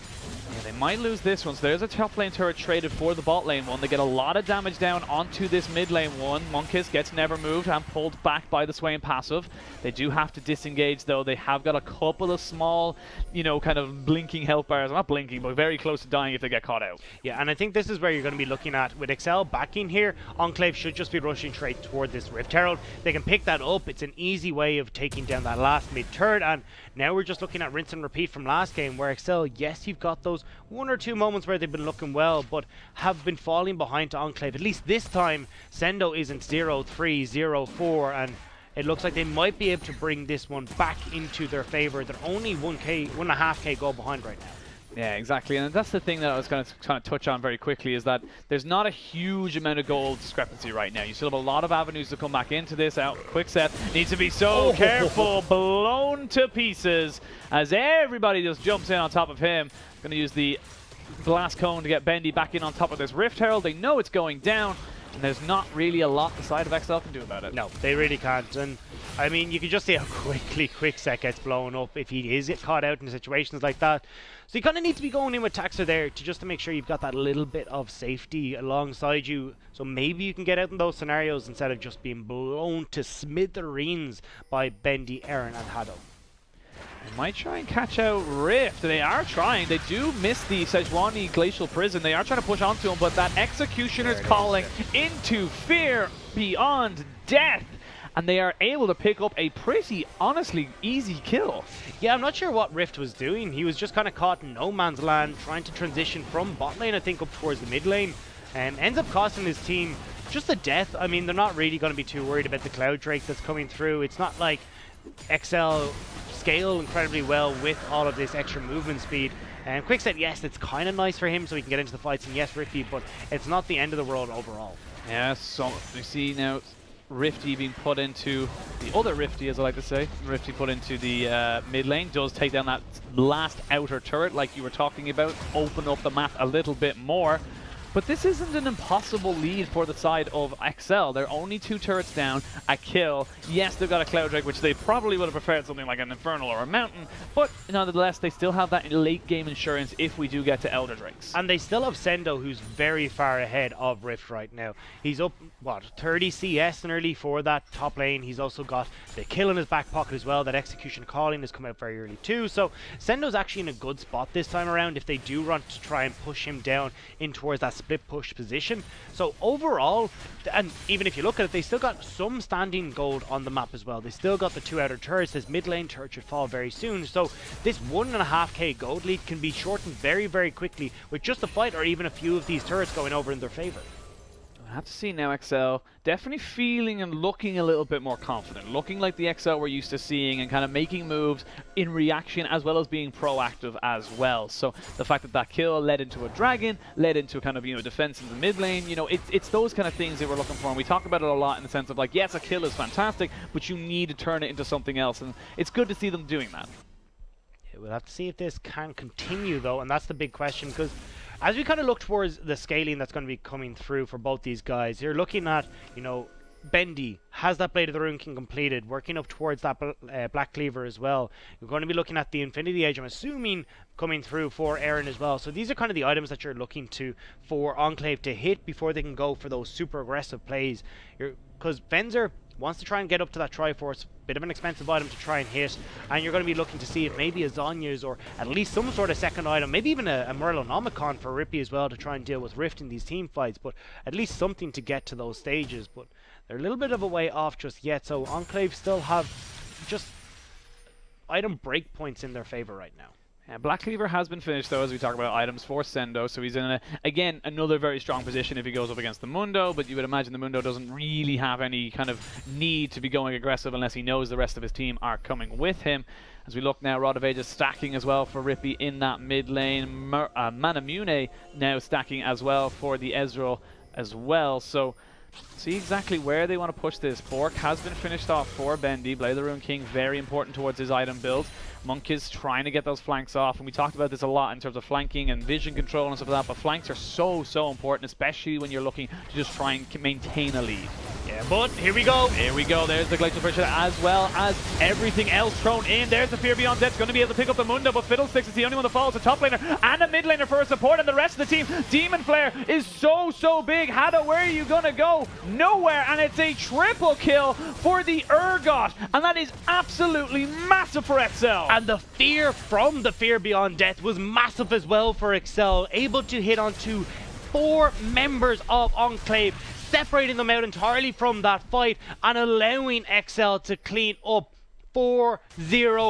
Yeah, They might lose this one, so there's a top lane turret traded for the bot lane one. They get a lot of damage down onto this mid lane one. Monkiz gets never moved and pulled back by the Swain passive. They do have to disengage though. They have got a couple of small, you know, kind of blinking health bars. Not blinking, but very close to dying if they get caught out. Yeah, and I think this is where you're going to be looking at, with Excel backing here, Enclave should just be rushing straight toward this Rift Herald. They can pick that up. It's an easy way of taking down that last mid turret, and now we're just looking at rinse and repeat from last game, where Excel, yes, you've got those 1 or 2 moments where they've been looking well, but have been falling behind to Enclave. At least this time, Sendo isn't 0-3, 0-4, and it looks like they might be able to bring this one back into their favor. They're only 1.5k goal behind right now. Yeah, exactly, and that's the thing that I was going to kind of touch on very quickly, is that there's not a huge amount of goal discrepancy right now. You still have a lot of avenues to come back into this. Quickset needs to be so careful, blown to pieces as everybody just jumps in on top of him. Going to use the blast cone to get Bendy back in on top of this Rift Herald. They know it's going down, and there's not really a lot the side of XL can do about it. No, they really can't. And I mean, you can just see how quickly Quickset gets blown up if he is caught out in situations like that. So you kind of need to be going in with Taxer there just to make sure you've got that little bit of safety alongside you. So maybe you can get out in those scenarios instead of just being blown to smithereens by Bendy, Aaron, and Hado. They might try and catch out Rift. They are trying. They do miss the Sejuani Glacial Prison. They are trying to push onto him, but that Executioner's calling into fear beyond death. And they are able to pick up a pretty, honestly, easy kill. Yeah, I'm not sure what Rift was doing. He was just kind of caught in no man's land, trying to transition from bot lane, I think, up towards the mid lane. And ends up costing his team just a death. I mean, they're not really going to be too worried about the Cloud Drake that's coming through. It's not like XL scale incredibly well with all of this extra movement speed. And Quickset, yes, it's kind of nice for him so he can get into the fights, and yes, Rifty, but it's not the end of the world overall. Yeah, so we see now Rifty being put into the other Rifty, as I like to say. Rifty put into the mid lane, does take down that last outer turret like you were talking about, open up the map a little bit more. But this isn't an impossible lead for the side of XL. They're only 2 turrets down, a kill. Yes, they've got a Cloud Drake, which they probably would have preferred something like an Infernal or a Mountain, but nonetheless, they still have that late game insurance if we do get to Elder Drakes. And they still have Sendo, who's very far ahead of Rift right now. He's up, what, 30 CS nearly for that top lane. He's also got the kill in his back pocket as well. That Execution Calling has come out very early too. So Sendo's actually in a good spot this time around if they do want to try and push him down in towards that split push position. So overall, and even if you look at it, they still got some standing gold on the map as well. They still got the 2 outer turrets. This mid lane turret should fall very soon. So this 1.5k gold lead can be shortened very, very quickly with just a fight or even a few of these turrets going over in their favor. I have to see now XL definitely feeling and looking a little bit more confident, looking like the XL we're used to seeing and kind of making moves in reaction as well as being proactive as well. So the fact that that kill led into a dragon, led into kind of, you know, defense in the mid lane, you know, it's those kind of things that we're looking for, and we talk about it a lot in the sense of like, yes, a kill is fantastic, but you need to turn it into something else, and it's good to see them doing that. Yeah, we'll have to see if this can continue though, and that's the big question, because as we kind of look towards the scaling that's going to be coming through for both these guys, you're looking at, you know, Bendy has that Blade of the Rune King completed, working up towards that Black Cleaver as well. You're going to be looking at the Infinity Edge, I'm assuming, coming through for Aaron as well. So these are kind of the items that you're looking to for Enclave to hit before they can go for those super aggressive plays. Because Fenzer wants to try and get up to that Triforce, bit of an expensive item to try and hit, and you're going to be looking to see if maybe a Zonya's or at least some sort of second item, maybe even a Merlonomicon for Rippy as well to try and deal with Rift in these team fights, but at least something to get to those stages. But they're a little bit of a way off just yet, so Enclave still have just item breakpoints in their favor right now. Yeah, Black Cleaver has been finished though, as we talk about items for Sendo, so he's in again another very strong position if he goes up against the Mundo, but you would imagine the Mundo doesn't really have any kind of need to be going aggressive unless he knows the rest of his team are coming with him. As we look now, Rod of Ages stacking as well for Rippy in that mid lane, Manamune now stacking as well for the Ezreal as well, so see exactly where they want to push this. Bork has been finished off for Bendy. Blade of the Rune King, very important towards his item build. Monk is trying to get those flanks off, and we talked about this a lot in terms of flanking and vision control and stuff like that, but flanks are so important, especially when you're looking to just try and maintain a lead. Yeah, but here we go. Here we go. There's the glacial pressure as well as everything else thrown in. There's the Fear Beyond Death. Going to be able to pick up the Mundo, but Fiddlesticks is the only one that follows. The top laner and a mid laner for a support, and the rest of the team. Demon Flare is so big. Hado, where are you going to go? Nowhere, and it's a triple kill for the Urgot, and that is absolutely massive for Excel. And the fear from the Fear Beyond Death was massive as well for Excel, able to hit onto 4 members of Enclave, separating them out entirely from that fight and allowing Excel to clean up 4-0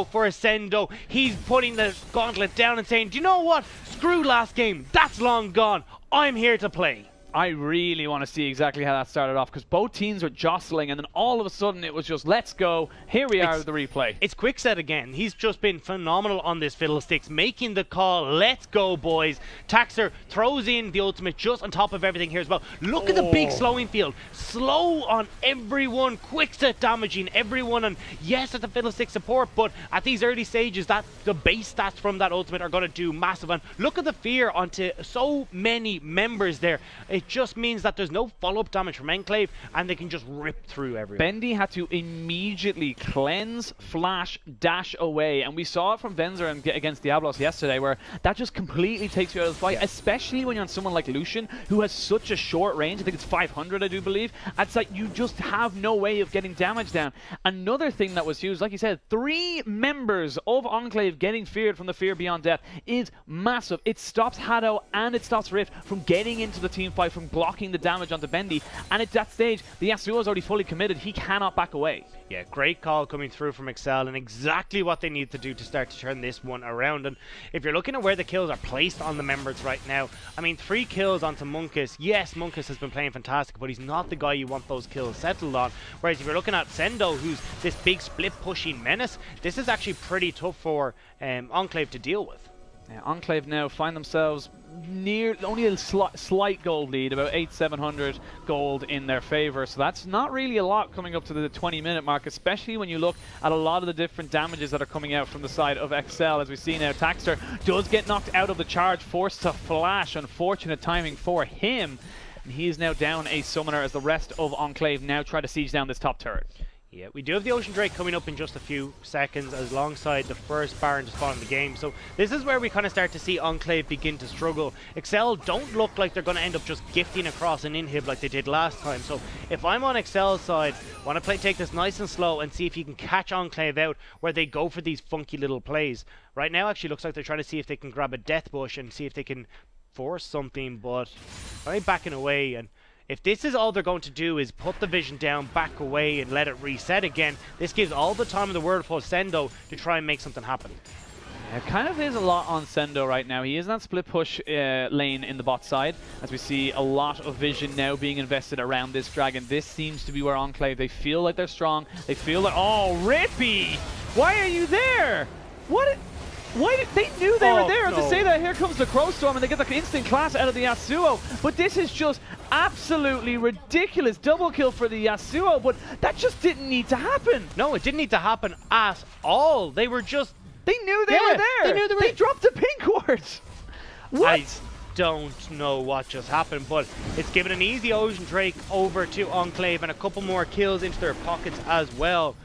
for Ascendo. He's putting the gauntlet down and saying, do you know what? Screw last game. That's long gone. I'm here to play. I really want to see exactly how that started off, because both teams were jostling, and then all of a sudden it was just, let's go. Here we are with the replay. It's Quickset again. He's just been phenomenal on this Fiddlesticks, making the call. Let's go, boys. Taxer throws in the ultimate just on top of everything here as well. Look at the big slowing field. Slow on everyone. Quickset damaging everyone. And yes, it's a Fiddlestick support, but at these early stages, that the base stats from that ultimate are going to do massive. And look at the fear onto so many members there. It just means that there's no follow-up damage from Enclave, and they can just rip through everyone. Bendy had to immediately cleanse, flash, dash away, and we saw it from Venzer against Diablos yesterday, where that just completely takes you out of the fight, especially when you're on someone like Lucian, who has such a short range. I think it's 500, I do believe. It's like you just have no way of getting damage down. Another thing that was huge, like you said, 3 members of Enclave getting feared from the Fear Beyond Death is massive. It stops Hado and it stops Rift from getting into the team fight, from blocking the damage onto Bendy, and at that stage the Yasuo is already fully committed. He cannot back away. Yeah, great call coming through from Excel, and exactly what they need to do to start to turn this one around. And if you're looking at where the kills are placed on the members right now, I mean, 3 kills onto Munkus. Yes, Munkus has been playing fantastic, but he's not the guy you want those kills settled on. Whereas if you're looking at Sendo, who's this big split pushing menace, this is actually pretty tough for Enclave to deal with. Yeah, Enclave now find themselves near only a slight gold lead, about 700 gold in their favor, so that's not really a lot coming up to the 20-minute mark, especially when you look at a lot of the different damages that are coming out from the side of Excel. As we see now, Taxter does get knocked out of the charge, forced to flash. Unfortunate timing for him, and he is now down a summoner as the rest of Enclave now try to siege down this top turret. Yeah, we do have the Ocean Drake coming up in just a few seconds alongside the first Baron to spawn in the game. So this is where we kind of start to see Enclave begin to struggle. Excel don't look like they're going to end up just gifting across an inhib like they did last time. So if I'm on Excel's side, I want to take this nice and slow and see if you can catch Enclave out where they go for these funky little plays. Right now actually looks like they're trying to see if they can grab a Death Bush and see if they can force something, but I'm backing away. And if this is all they're going to do is put the vision down, back away, and let it reset again, this gives all the time in the world for Sendo to try and make something happen. It kind of is a lot on Sendo right now. He is in that split push lane in the bot side, as we see a lot of vision now being invested around this dragon. This seems to be where Enclave, they feel like they're strong. They feel like, oh, Rippy! Why are you there? What? Why did they knew they were there? No. To say that, here comes the Crow Storm, and they get the instant class out of the Yasuo. But this is just absolutely ridiculous. Double kill for the Yasuo, but that just didn't need to happen. No, it didn't need to happen at all. They were just... They knew they were there. They knew they were... They dropped a pink ward. What? I don't know what just happened, but it's given an easy Ocean Drake over to Enclave and a couple more kills into their pockets as well.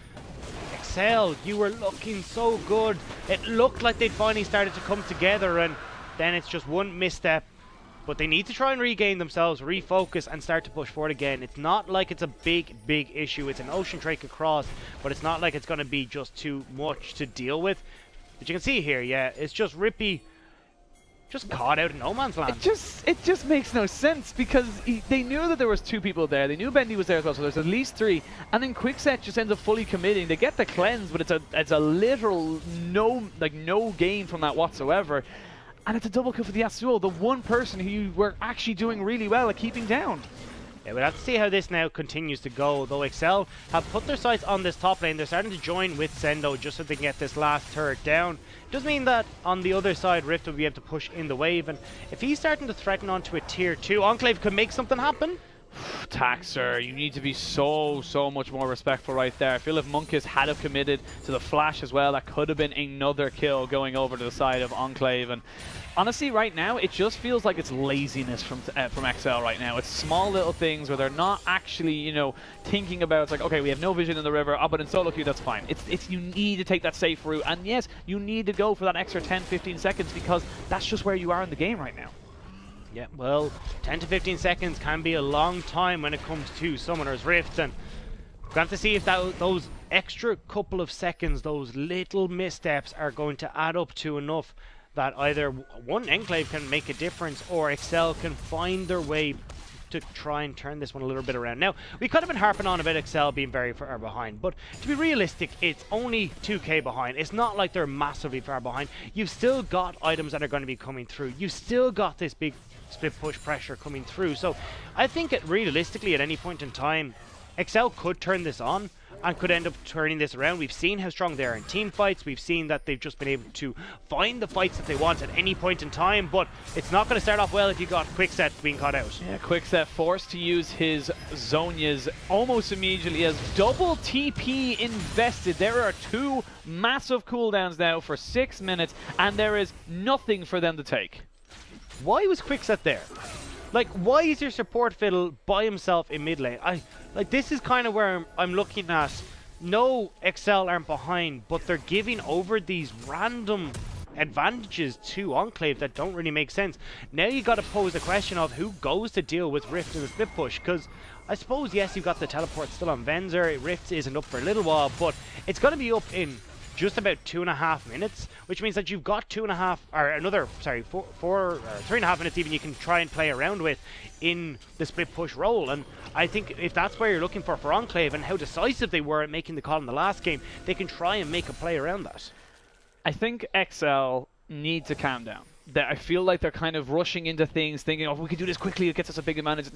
Excel, you were looking so good. It looked like they'd finally started to come together, and then it's just one misstep. But they need to try and regain themselves, refocus, and start to push forward again. It's not like it's a big issue. It's an Ocean Drake across, but it's not like it's going to be just too much to deal with. But you can see here, yeah, it's just Rippy just caught out in no man's land. It just makes no sense, because they knew that there was 2 people there. They knew Bendy was there as well, so there's at least 3. And then Quickset just ends up fully committing. They get the cleanse, but it's a literal no gain from that whatsoever. And it's a double kill for the Yasuo, the one person who you were actually doing really well at keeping down. Yeah, we'll have to see how this now continues to go, though Excel have put their sights on this top lane. They're starting to join with Sendo just so they can get this last turret down. It does mean that on the other side, Rift will be able to push in the wave, and if he's starting to threaten onto a tier 2, Enclave could make something happen. Taxer, you need to be so much more respectful right there. I feel if Monkus had have committed to the flash as well, that could have been another kill going over to the side of Enclave. And honestly, right now, it just feels like it's laziness from XL right now. It's small little things where they're not actually, you know, thinking about, it's like, okay, we have no vision in the river, but in solo queue, that's fine. It's you need to take that safe route, and yes, you need to go for that extra 10-15 seconds because that's just where you are in the game right now. Yeah, well, 10 to 15 seconds can be a long time when it comes to Summoner's Rift, and we're going to see if those extra couple of seconds, those little missteps, are going to add up to enough that either one Enclave can make a difference or XL can find their way to try and turn this one a little bit around. Now, we could have been harping on about XL being very far behind, but to be realistic, it's only 2k behind. It's not like they're massively far behind. You've still got items that are going to be coming through. You've still got this big split push pressure coming through. So I think realistically at any point in time, XL could turn this on and could end up turning this around. We've seen how strong they are in team fights. We've seen that they've just been able to find the fights that they want at any point in time, but it's not going to start off well if you got Quickset being caught out. Yeah, Quickset forced to use his Zhonya's almost immediately as double TP invested. There are 2 massive cooldowns now for 6 minutes, and there is nothing for them to take. Why was Quickset there? Like, why is your support fiddle by himself in mid lane? Like, this is kind of where I'm looking at. No, XL aren't behind, but they're giving over these random advantages to Enclave that don't really make sense. Now you got to pose the question of who goes to deal with Rift in the split push, because I suppose, yes, you've got the teleport still on Venzer. Rift isn't up for a little while, but it's going to be up in just about 2.5 minutes, which means that you've got 2.5 or another, sorry, 3.5 minutes even you can try and play around with in the split push role. And I think if that's where you're looking for Enclave and how decisive they were at making the call in the last game, they can try and make a play around that. I think XL need to calm down. I feel like they're kind of rushing into things, thinking, oh, if we can do this quickly, it gets us a big advantage.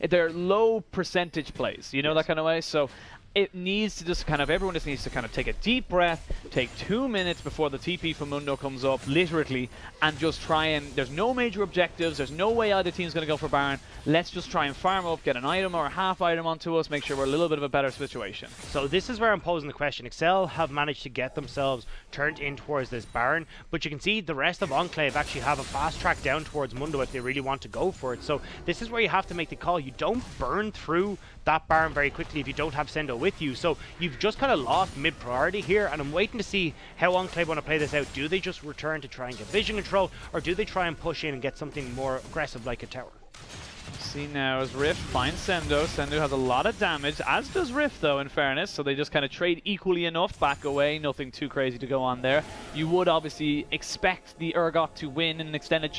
They're low percentage plays, you know, that kind of way. So it needs to just kind of, everyone just needs to kind of take a deep breath, take 2 minutes before the TP for Mundo comes up, literally, and just try and, there's no major objectives, there's no way either team's going to go for Baron. Let's just try and farm up, get an item or a half item onto us, make sure we're a little bit of a better situation. So this is where I'm posing the question. XL have managed to get themselves turned in towards this Baron, but you can see the rest of Enclave actually have a fast track down towards Mundo if they really want to go for it. So this is where you have to make the call. You don't burn through that Baron very quickly if you don't have Sendo with you. So you've just kind of lost mid-priority here, and I'm waiting to see how Enclave want to play this out. Do they just return to try and get vision control, or do they try and push in and get something more aggressive like a tower? See now as Rift finds Sendo. Sendo has a lot of damage, as does Rift though, in fairness, so they just kind of trade equally enough, back away, nothing too crazy to go on there. You would obviously expect the Urgot to win in an extended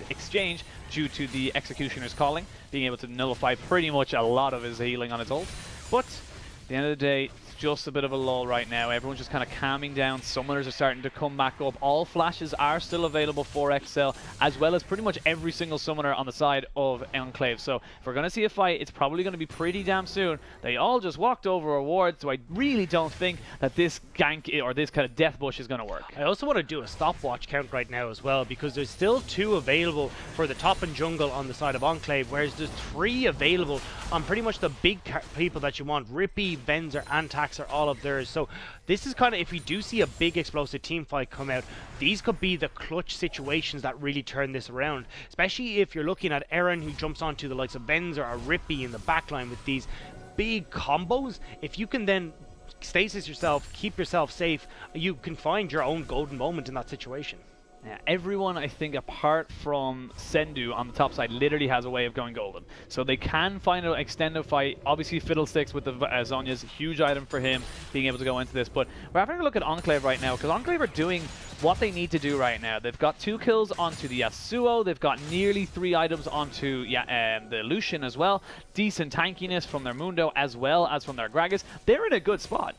exchange due to the Executioner's calling, being able to nullify pretty much a lot of his healing on its ult. But at the end of the day, it's just a bit of a lull right now. Everyone's just kind of calming down. Summoners are starting to come back up. All flashes are still available for XL, as well as pretty much every single summoner on the side of Enclave. So if we're going to see a fight, it's probably going to be pretty damn soon. They all just walked over a ward, so I really don't think that this gank or this kind of death bush is going to work. I also want to do a stopwatch count right now as well, because there's still 2 available for the top and jungle on the side of Enclave, whereas there's 3 available on pretty much the big people that you want. Rippy, Venzer, and Tax are all of theirs. So this is kind of, if we do see a big explosive team fight come out, these could be the clutch situations that really turn this around. Especially if you're looking at Aaron, who jumps onto the likes of Venzer or Rippy in the backline with these big combos. If you can then stasis yourself, keep yourself safe, you can find your own golden moment in that situation. Yeah, everyone, I think, apart from Sendu on the top side, literally has a way of going golden. So they can find an extended fight. Obviously, Fiddlesticks with the Zhonya's huge item for him, being able to go into this. But we're having a look at Enclave right now, because Enclave are doing what they need to do right now. They've got 2 kills onto the Yasuo. They've got nearly 3 items onto the Lucian as well. Decent tankiness from their Mundo as well as from their Gragas. They're in a good spot.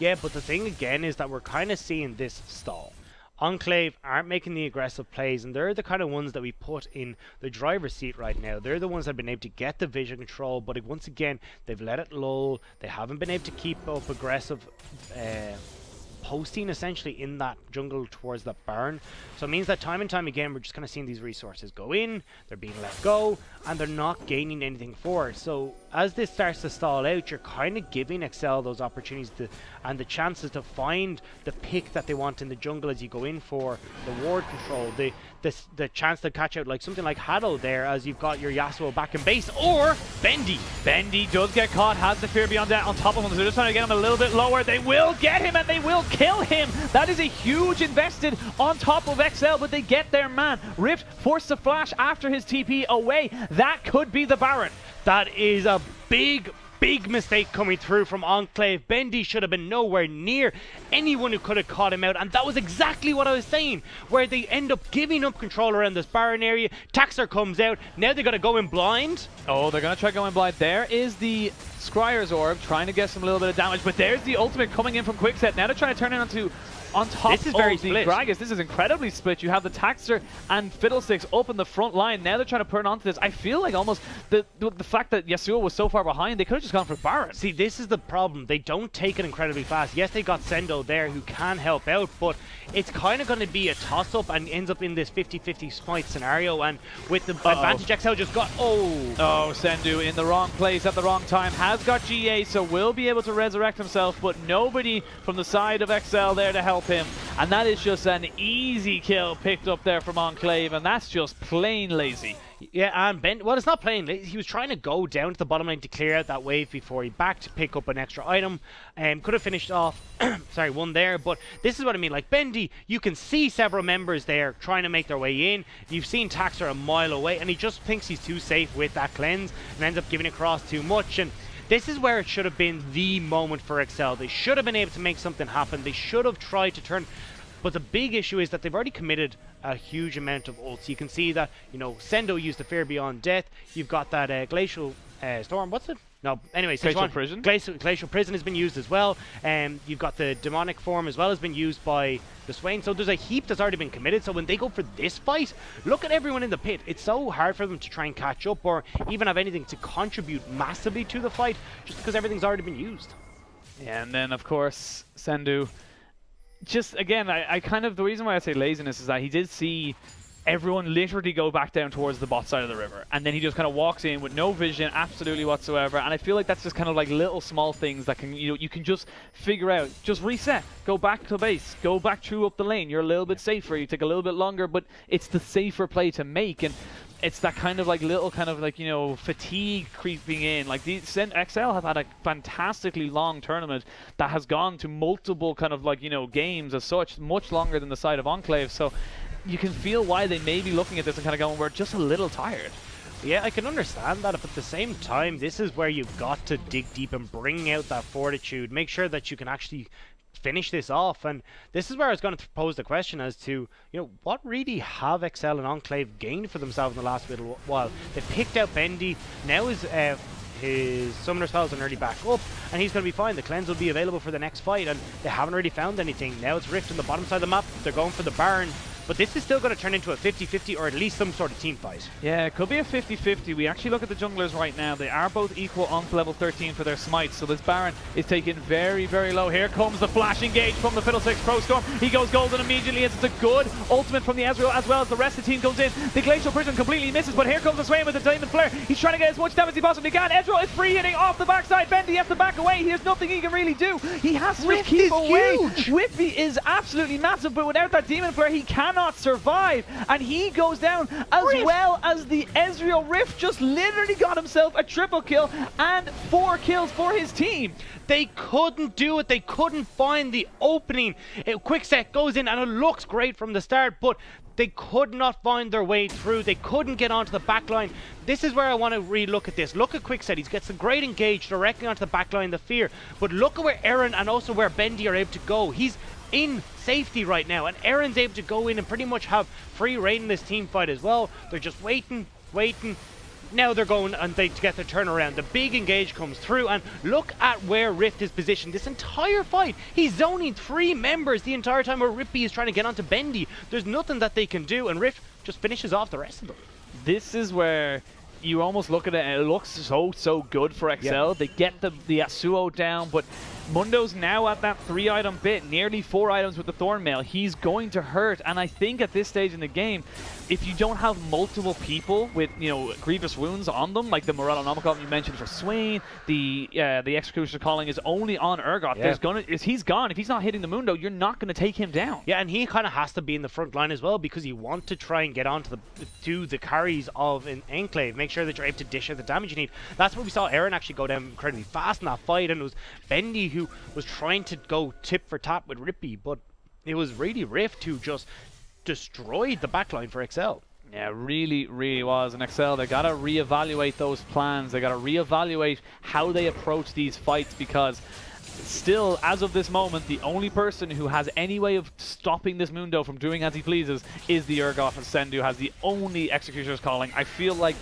Yeah, but the thing again is that we're kind of seeing this stall. Enclave aren't making the aggressive plays, and they're the kind of ones that we put in the driver's seat right now. They're the ones that have been able to get the vision control, but once again, they've let it lull. They haven't been able to keep up aggressive posting essentially in that jungle towards the barn. So it means that time and time again we're just kind of seeing these resources go in, they're being let go, and they're not gaining anything for it. So as this starts to stall out, you're kind of giving Excel those opportunities and the chances to find the pick that they want in the jungle as you go in for the ward control, the chance to catch out like something like Haddle there as you've got your Yasuo back in base, or Bendy. Bendy does get caught, has the Fear Beyond that on top of him, so they're just trying to get him a little bit lower. They will get him and they will kill him. That is a huge invested on top of XL, but they get their man. Rift forced to flash after his TP away. That could be the Baron. That is a big mistake coming through from Enclave. Bendy should have been nowhere near anyone who could have caught him out, and that was exactly what I was saying, where they end up giving up control around this Baron area. Taxer comes out, now they got to go in blind. Oh, they're going to try going blind. There is the Scryer's Orb trying to get some little bit of damage, but there's the ultimate coming in from Quickset. Now they're trying to turn it on top this is very of the split. Gragas. This is incredibly split. You have the Taxer and Fiddlesticks up in the front line. Now they're trying to put onto this. I feel like almost the fact that Yasuo was so far behind, they could have just gone for Baron. See, this is the problem. They don't take it incredibly fast. Yes, they got Sendo there who can help out, but it's kind of going to be a toss-up and ends up in this 50-50 smite scenario, and with the advantage XL just got... Oh, Sendu in the wrong place at the wrong time. Has got GA, so will be able to resurrect himself, but nobody from the side of XL there to help him. And that is just an easy kill picked up there from Enclave, and that's just plain lazy. Yeah, and well, it's not plain. He was trying to go down to the bottom lane to clear out that wave before he backed to pick up an extra item. Could have finished off, sorry, one there, but this is what I mean. Like Bendy, you can see several members there trying to make their way in. You've seen Taxer a mile away, and he just thinks he's too safe with that cleanse and ends up giving across too much. And this is where it should have been the moment for XL. They should have been able to make something happen. They should have tried to turn... But the big issue is that they've already committed a huge amount of ults. You can see that, you know, Sendo used the Fear Beyond Death. You've got that Glacial Storm. What's it? No, anyways. Glacial Prison. Glacial Prison has been used as well. You've got the Demonic Form as well has been used by the Swain. So there's a heap that's already been committed. So when they go for this fight, look at everyone in the pit. It's so hard for them to try and catch up or even have anything to contribute massively to the fight just because everything's already been used. Yeah, and then, of course, Sendu... Just, again, I kind of, the reason why I say laziness is that he did see everyone literally go back down towards the bot side of the river. And then he just kind of walks in with no vision, absolutely whatsoever. And I feel like that's just kind of like little small things that can, you know, you can just figure out. Just reset, go back to base, go back through up the lane. You're a little bit safer, you take a little bit longer, but it's the safer play to make. And it's that kind of like little kind of like, you know, fatigue creeping in. Like the XL have had a fantastically long tournament that has gone to multiple kind of like, you know, games as such, much longer than the side of Enclave. So you can feel why they may be looking at this and kind of going, we're just a little tired. Yeah, I can understand that, but at the same time, this is where you've got to dig deep and bring out that fortitude. Make sure that you can actually finish this off, and this is where I was going to pose the question as to, you know, what really have XL and Enclave gained for themselves in the last little while? They picked out Bendy, now his summoner spells are nearly back up, and he's going to be fine. The cleanse will be available for the next fight, and they haven't really found anything. Now it's Rift on the bottom side of the map, they're going for the Baron, but this is still going to turn into a 50-50 or at least some sort of team fight. Yeah, it could be a 50-50. We actually look at the junglers right now. They are both equal on level 13 for their smites, so this Baron is taken very, very low. Here comes the flash engage from the Fiddlesticks Pro Storm. He goes golden immediately. It's a good ultimate from the Ezreal as well as the rest of the team comes in. The Glacial Prison completely misses, but here comes the Swain with the Diamond Flare. He's trying to get as much damage as he possibly can. Ezreal is free hitting off the backside. Bendy has to back away. There's nothing he can really do. He has to just keep away. Whippy is absolutely massive, but without that Demon Flare, he cannot survive. And he goes down as well as the Ezreal. Rift just literally got himself a triple kill and 4 kills for his team. They couldn't do it. They couldn't find the opening. Quickset goes in and it looks great from the start, but they could not find their way through. They couldn't get onto the backline. This is where I want to re-look at this. Look at Quickset. He gets a great engage directly onto the backline, the Fear. But look at where Aaron and also where Bendy are able to go. He's in safety right now, and Aaron's able to go in and pretty much have free reign in this team fight as well. They're just waiting. Now they're going and they get the turnaround. The big engage comes through, and look at where Rift is positioned this entire fight. He's zoning 3 members the entire time where Rippy is trying to get onto Bendy. There's nothing that they can do, and Rift just finishes off the rest of them. This is where you almost look at it and it looks so good for XL. Yeah. They get the Yasuo down, but Mundo's now at that 3-item bit, nearly 4 items with the Thornmail. He's going to hurt, and I think at this stage in the game, if you don't have multiple people with, you know, grievous wounds on them, like the Morellonomicon you mentioned for Swain, the Executioner Calling is only on Urgot. Yeah. He's gone. If he's not hitting the Mundo, you're not going to take him down. Yeah, and he kind of has to be in the front line as well, because you want to try and get onto the carries of an Enclave. Make sure that you're able to dish out the damage you need. That's where we saw Aaron actually go down incredibly fast in that fight, and it was Bendy who was trying to go tip for tap with Rippy, but it was really Rift who just destroyed the backline for XL. Yeah, really, really was. And XL, they got to reevaluate those plans. They got to reevaluate how they approach these fights, because still, as of this moment, the only person who has any way of stopping this Mundo from doing as he pleases is the Urgot, and Sendu has the only Executioner's Calling. I feel like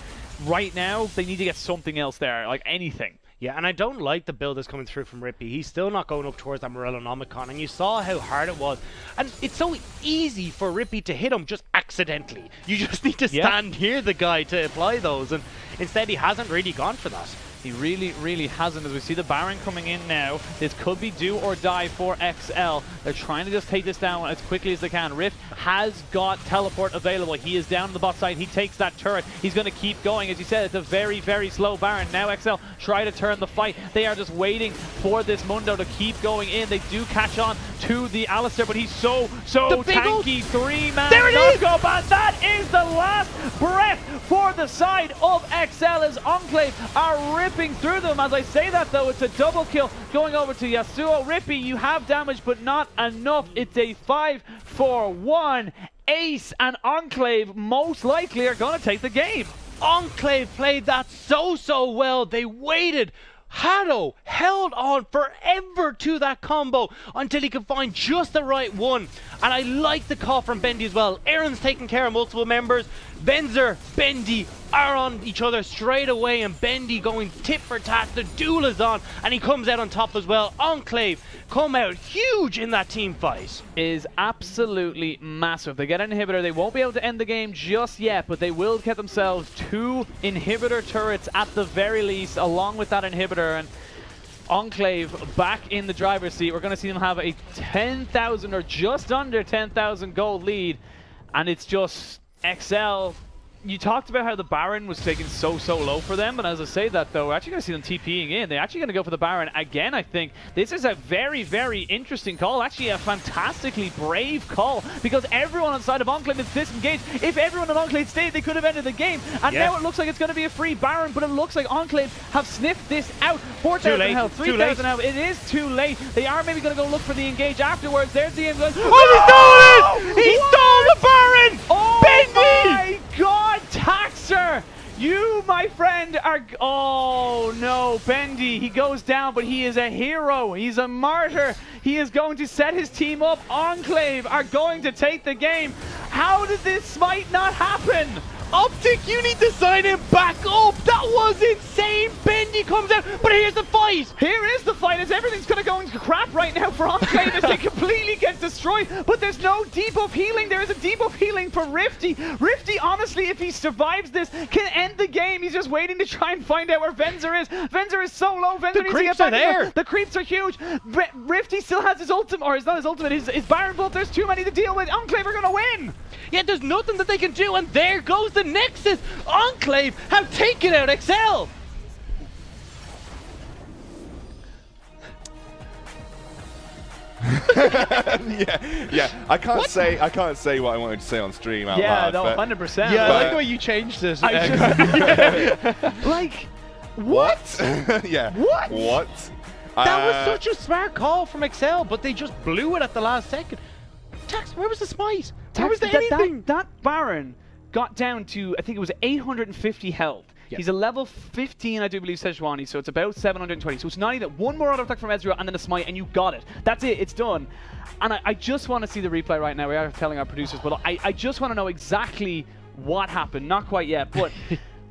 right now they need to get something else there, like anything. Yeah, and I don't like the build that's coming through from Rippy. He's still not going up towards that Morellonomicon, and you saw how hard it was. And it's so easy for Rippy to hit him just accidentally. You just need to stand near the guy to apply those, and instead he hasn't really gone for that. He really, really hasn't. As we see the Baron coming in now, this could be do or die for XL. They're trying to just take this down as quickly as they can. Rift has got teleport available. He is down the bot side. He takes that turret. He's going to keep going. As you said, it's a very, very slow Baron. Now XL try to turn the fight. They are just waiting for this Mundo to keep going in. They do catch on to the Alistair, but he's so tanky. 3-man knock-up, and that is the last breath for the side of XL as Enclave are ripping through them. As I say that though, it's a double kill going over to Yasuo. Rippy, you have damage but not enough. It's a 5-for-1 ace, and Enclave most likely are going to take the game. Enclave played that so well. They waited. Hado held on forever to that combo until he could find just the right one. And I like the call from Bendy as well. Aaron's taking care of multiple members. Benzer, Bendy are on each other straight away, and Bendy going tit for tat. The duel is on, and he comes out on top as well. Enclave come out huge in that team fight. Is absolutely massive. They get an inhibitor. They won't be able to end the game just yet, but they will get themselves 2 inhibitor turrets at the very least, along with that inhibitor. And Enclave back in the driver's seat. We're going to see them have a 10,000 or just under 10,000 gold lead, and it's just XL. You talked about how the Baron was taken so low for them, and as I say that though, we're actually going to see them TPing in. They're actually going to go for the Baron again, I think. This is a very, very interesting call. Actually a fantastically brave call, because everyone on the side of Enclave is disengaged. If everyone on Enclave stayed, they could have ended the game. And now it looks like it's going to be a free Baron, but it looks like Enclave have sniffed this out. 4,000 health, 3,000 health. It is too late. They are maybe going to go look for the engage afterwards. There's the engage. Oh, he stole it! He stole the Baron! Oh Bendy! My God, Taxer! You, my friend, are... Oh, no. Bendy, he goes down, but he is a hero. He's a martyr. He is going to set his team up. Enclave are going to take the game. How did this smite not happen? Optic, you need to sign him back up. That was insane. Bendy comes out, but here's the fight. Here is the fight, as everything's going to go into crap right now for Enclave as they completely get destroyed. But there's no debuff healing. There is a debuff healing for Rifty. Rifty, honestly, if he survives this, can end the game. He's just waiting to try and find out where Venzer is. Venzer is so low. Venzer needs to get back there. The creeps are huge. Rifty still has his ultimate, or it's not his ultimate, his Baron Bolt. There's too many to deal with. Enclave are going to win. Yeah, there's nothing that they can do, and there goes the Nexus. Enclave have taken out XL. yeah. I can't say what I wanted to say on stream out loud. Yeah, no, 100%. Yeah, I like the way you changed this. Like, what? Yeah. What? That was such a smart call from XL, but they just blew it at the last second. Tax, where was the smite? Where was the anything? That Baron got down to, I think it was 850 health. Yep. He's a level 15, I do believe, Sejuani, so it's about 720. So it's not even one more auto attack from Ezreal and then a smite, and you got it. That's it, it's done. And I just want to see the replay right now. We are telling our producers, but I just want to know exactly what happened. Not quite yet, but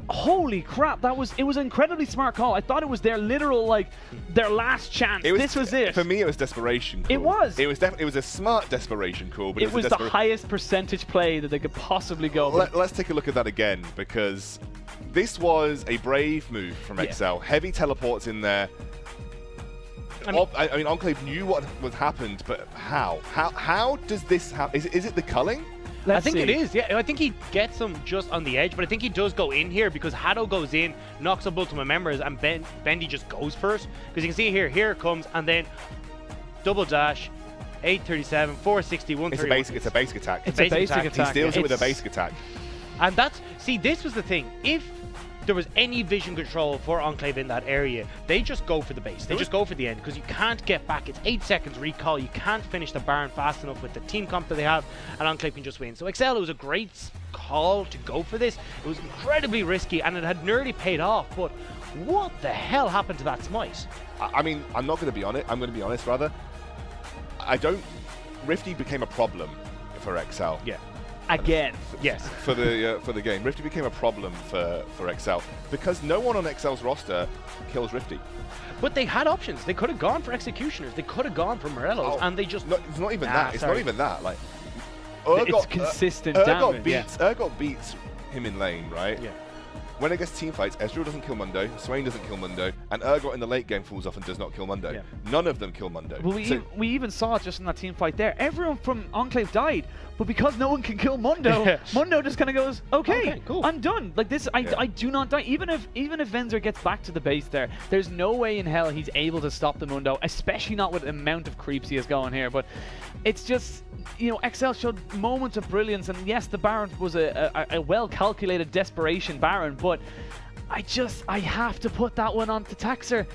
holy crap, it was an incredibly smart call. I thought it was their literal, like, their last chance. This was it. For me, it was desperation call. It was. It was a smart desperation call. But it was the highest percentage play that they could possibly go. Let's take a look at that again, because this was a brave move from XL. Heavy teleports in there. I mean, Enclave knew what happened, but how? How does this happen? Is it the culling? I think it is, yeah. I think he gets them just on the edge, but I think he does go in here because Haddo goes in, knocks up ultimate members, and Bendy just goes first. Because you can see here it comes, and then double dash, 837, 460, 131. It's a basic attack. It's a basic attack. He steals it with a basic attack. And this was the thing. If there was any vision control for Enclave in that area, they just go for the base. They just go for the end because you can't get back. It's 8 seconds recall. You can't finish the Baron fast enough with the team comp that they have, and Enclave can just win. So XL, it was a great call to go for this. It was incredibly risky, and it had nearly paid off, but what the hell happened to that smite? I mean, I'm not going to be on it. I'm going to be honest, rather. Rifty became a problem for XL. Yeah. Again. Yes. For the game. Rifty became a problem for XL because no one on XL's roster kills Rifty. But they had options. They could have gone for Executioners. They could have gone for Morellos, and they just... No, it's not even that. It's not even that. Like, it's consistent damage. Urgot beats him in lane, right? Yeah. When it gets team fights, Ezreal doesn't kill Mundo, Swain doesn't kill Mundo, and Urgot in the late game falls off and does not kill Mundo. Yeah. None of them kill Mundo. Well, we even saw it just in that team fight there. Everyone from Enclave died, but because no one can kill Mundo, Mundo just kind of goes, okay, cool. I'm done. Like this, I do not die. Even if Venzer gets back to the base there's no way in hell he's able to stop the Mundo, especially not with the amount of creeps he has going here. But it's just, you know, XL showed moments of brilliance, and yes, the Baron was a well-calculated desperation Baron, but I have to put that one on to Taxer.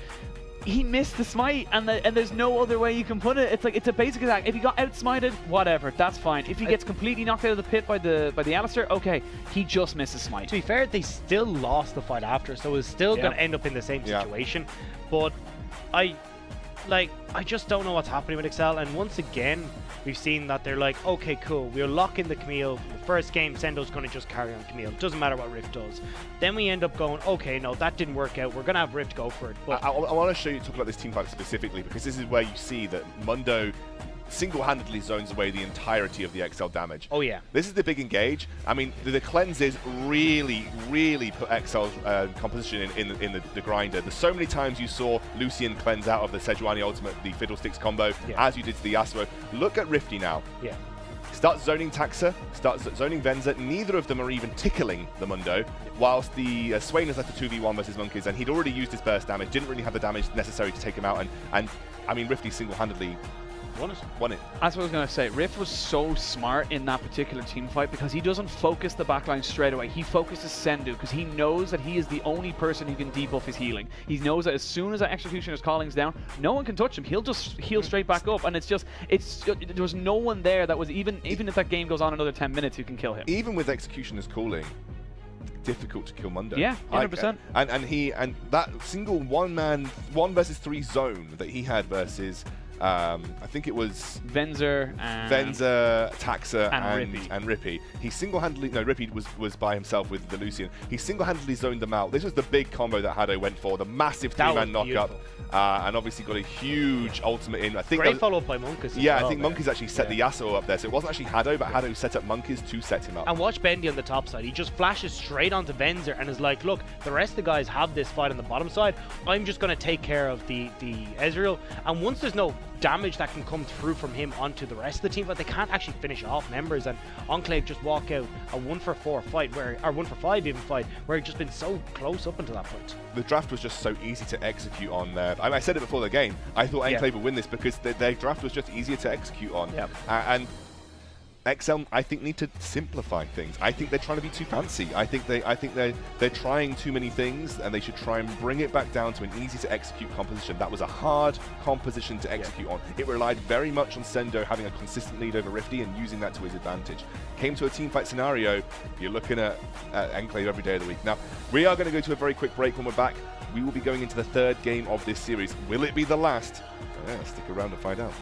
He missed the smite, and there's no other way you can put it. It's like, it's a basic attack. If he got outsmited, whatever, that's fine. If he gets completely knocked out of the pit by the Alistair, okay, he just missed the smite. To be fair, they still lost the fight after, so it was still going to end up in the same situation. But I just don't know what's happening with XL, and once again, we've seen that they're like, okay, cool, we'll lock in the Camille. The first game, Sendo's going to just carry on Camille. Doesn't matter what Rift does. Then we end up going, okay, no, that didn't work out. We're going to have Rift go for it. But I want to talk about this team fight specifically, because this is where you see that Mundo single-handedly zones away the entirety of the XL damage. Oh yeah. This is the big engage. I mean, the cleanses really put XL's composition in the grinder. There's so many times you saw Lucian cleanse out of the Sejuani ultimate, the Fiddlesticks combo, as you did to the Yasuo. Look at Rifty now. Yeah. Start zoning Taxa, start zoning Venza. Neither of them are even tickling the Mundo, whilst the Swain is left a 2v1 versus Monkeys, and he'd already used his burst damage, didn't really have the damage necessary to take him out, and I mean, Rifty single-handedly won it. That's what I was going to say. Rift was so smart in that particular team fight because he doesn't focus the backline straight away. He focuses Sendu because he knows that he is the only person who can debuff his healing. He knows that as soon as that Executioner's calling's down, no one can touch him. He'll just heal straight back up, and there was no one there that was even if that game goes on anher 10 minutes who can kill him. Even with Executioner's calling, difficult to kill Mundo. Yeah, 100%. And that single one versus 3 zone that he had versus I think it was Venzer, Taxa, and Rippy. He single-handedly, no, Rippy was by himself with the Lucian. He single-handedly zoned them out. This was the big combo that Haddo went for, the massive 3-man knock-up, and obviously got a huge ultimate in. I think great follow-up by Monkeys. Yeah, I think Monkeys actually set the Yasuo up there, so it wasn't actually Haddo, but Haddo set up Monkeys to set him up. And watch Bendy on the top side. He just flashes straight onto Venzer and is like, look, the rest of the guys have this fight on the bottom side. I'm just going to take care of the Ezreal. And once there's no damage that can come through from him onto the rest of the team, but they can't actually finish off members, and Enclave just walk out a 1-for-4 fight, or 1-for-5 even fight, where it's just been so close up until that point. The draft was just so easy to execute on there. I said it before the game, I thought Enclave would win this because their draft was just easier to execute on. And XL, I think, need to simplify things. I think they're trying to be too fancy. I think they're trying too many things, and they should try and bring it back down to an easy to execute composition. That was a hard composition to execute on. It relied very much on Sendo having a consistent lead over Rifty and using that to his advantage. Came to a team fight scenario, you're looking at Enclave every day of the week. Now, we are going to go to a very quick break. When we're back, we will be going into the 3rd game of this series. Will it be the last? Stick around to find out.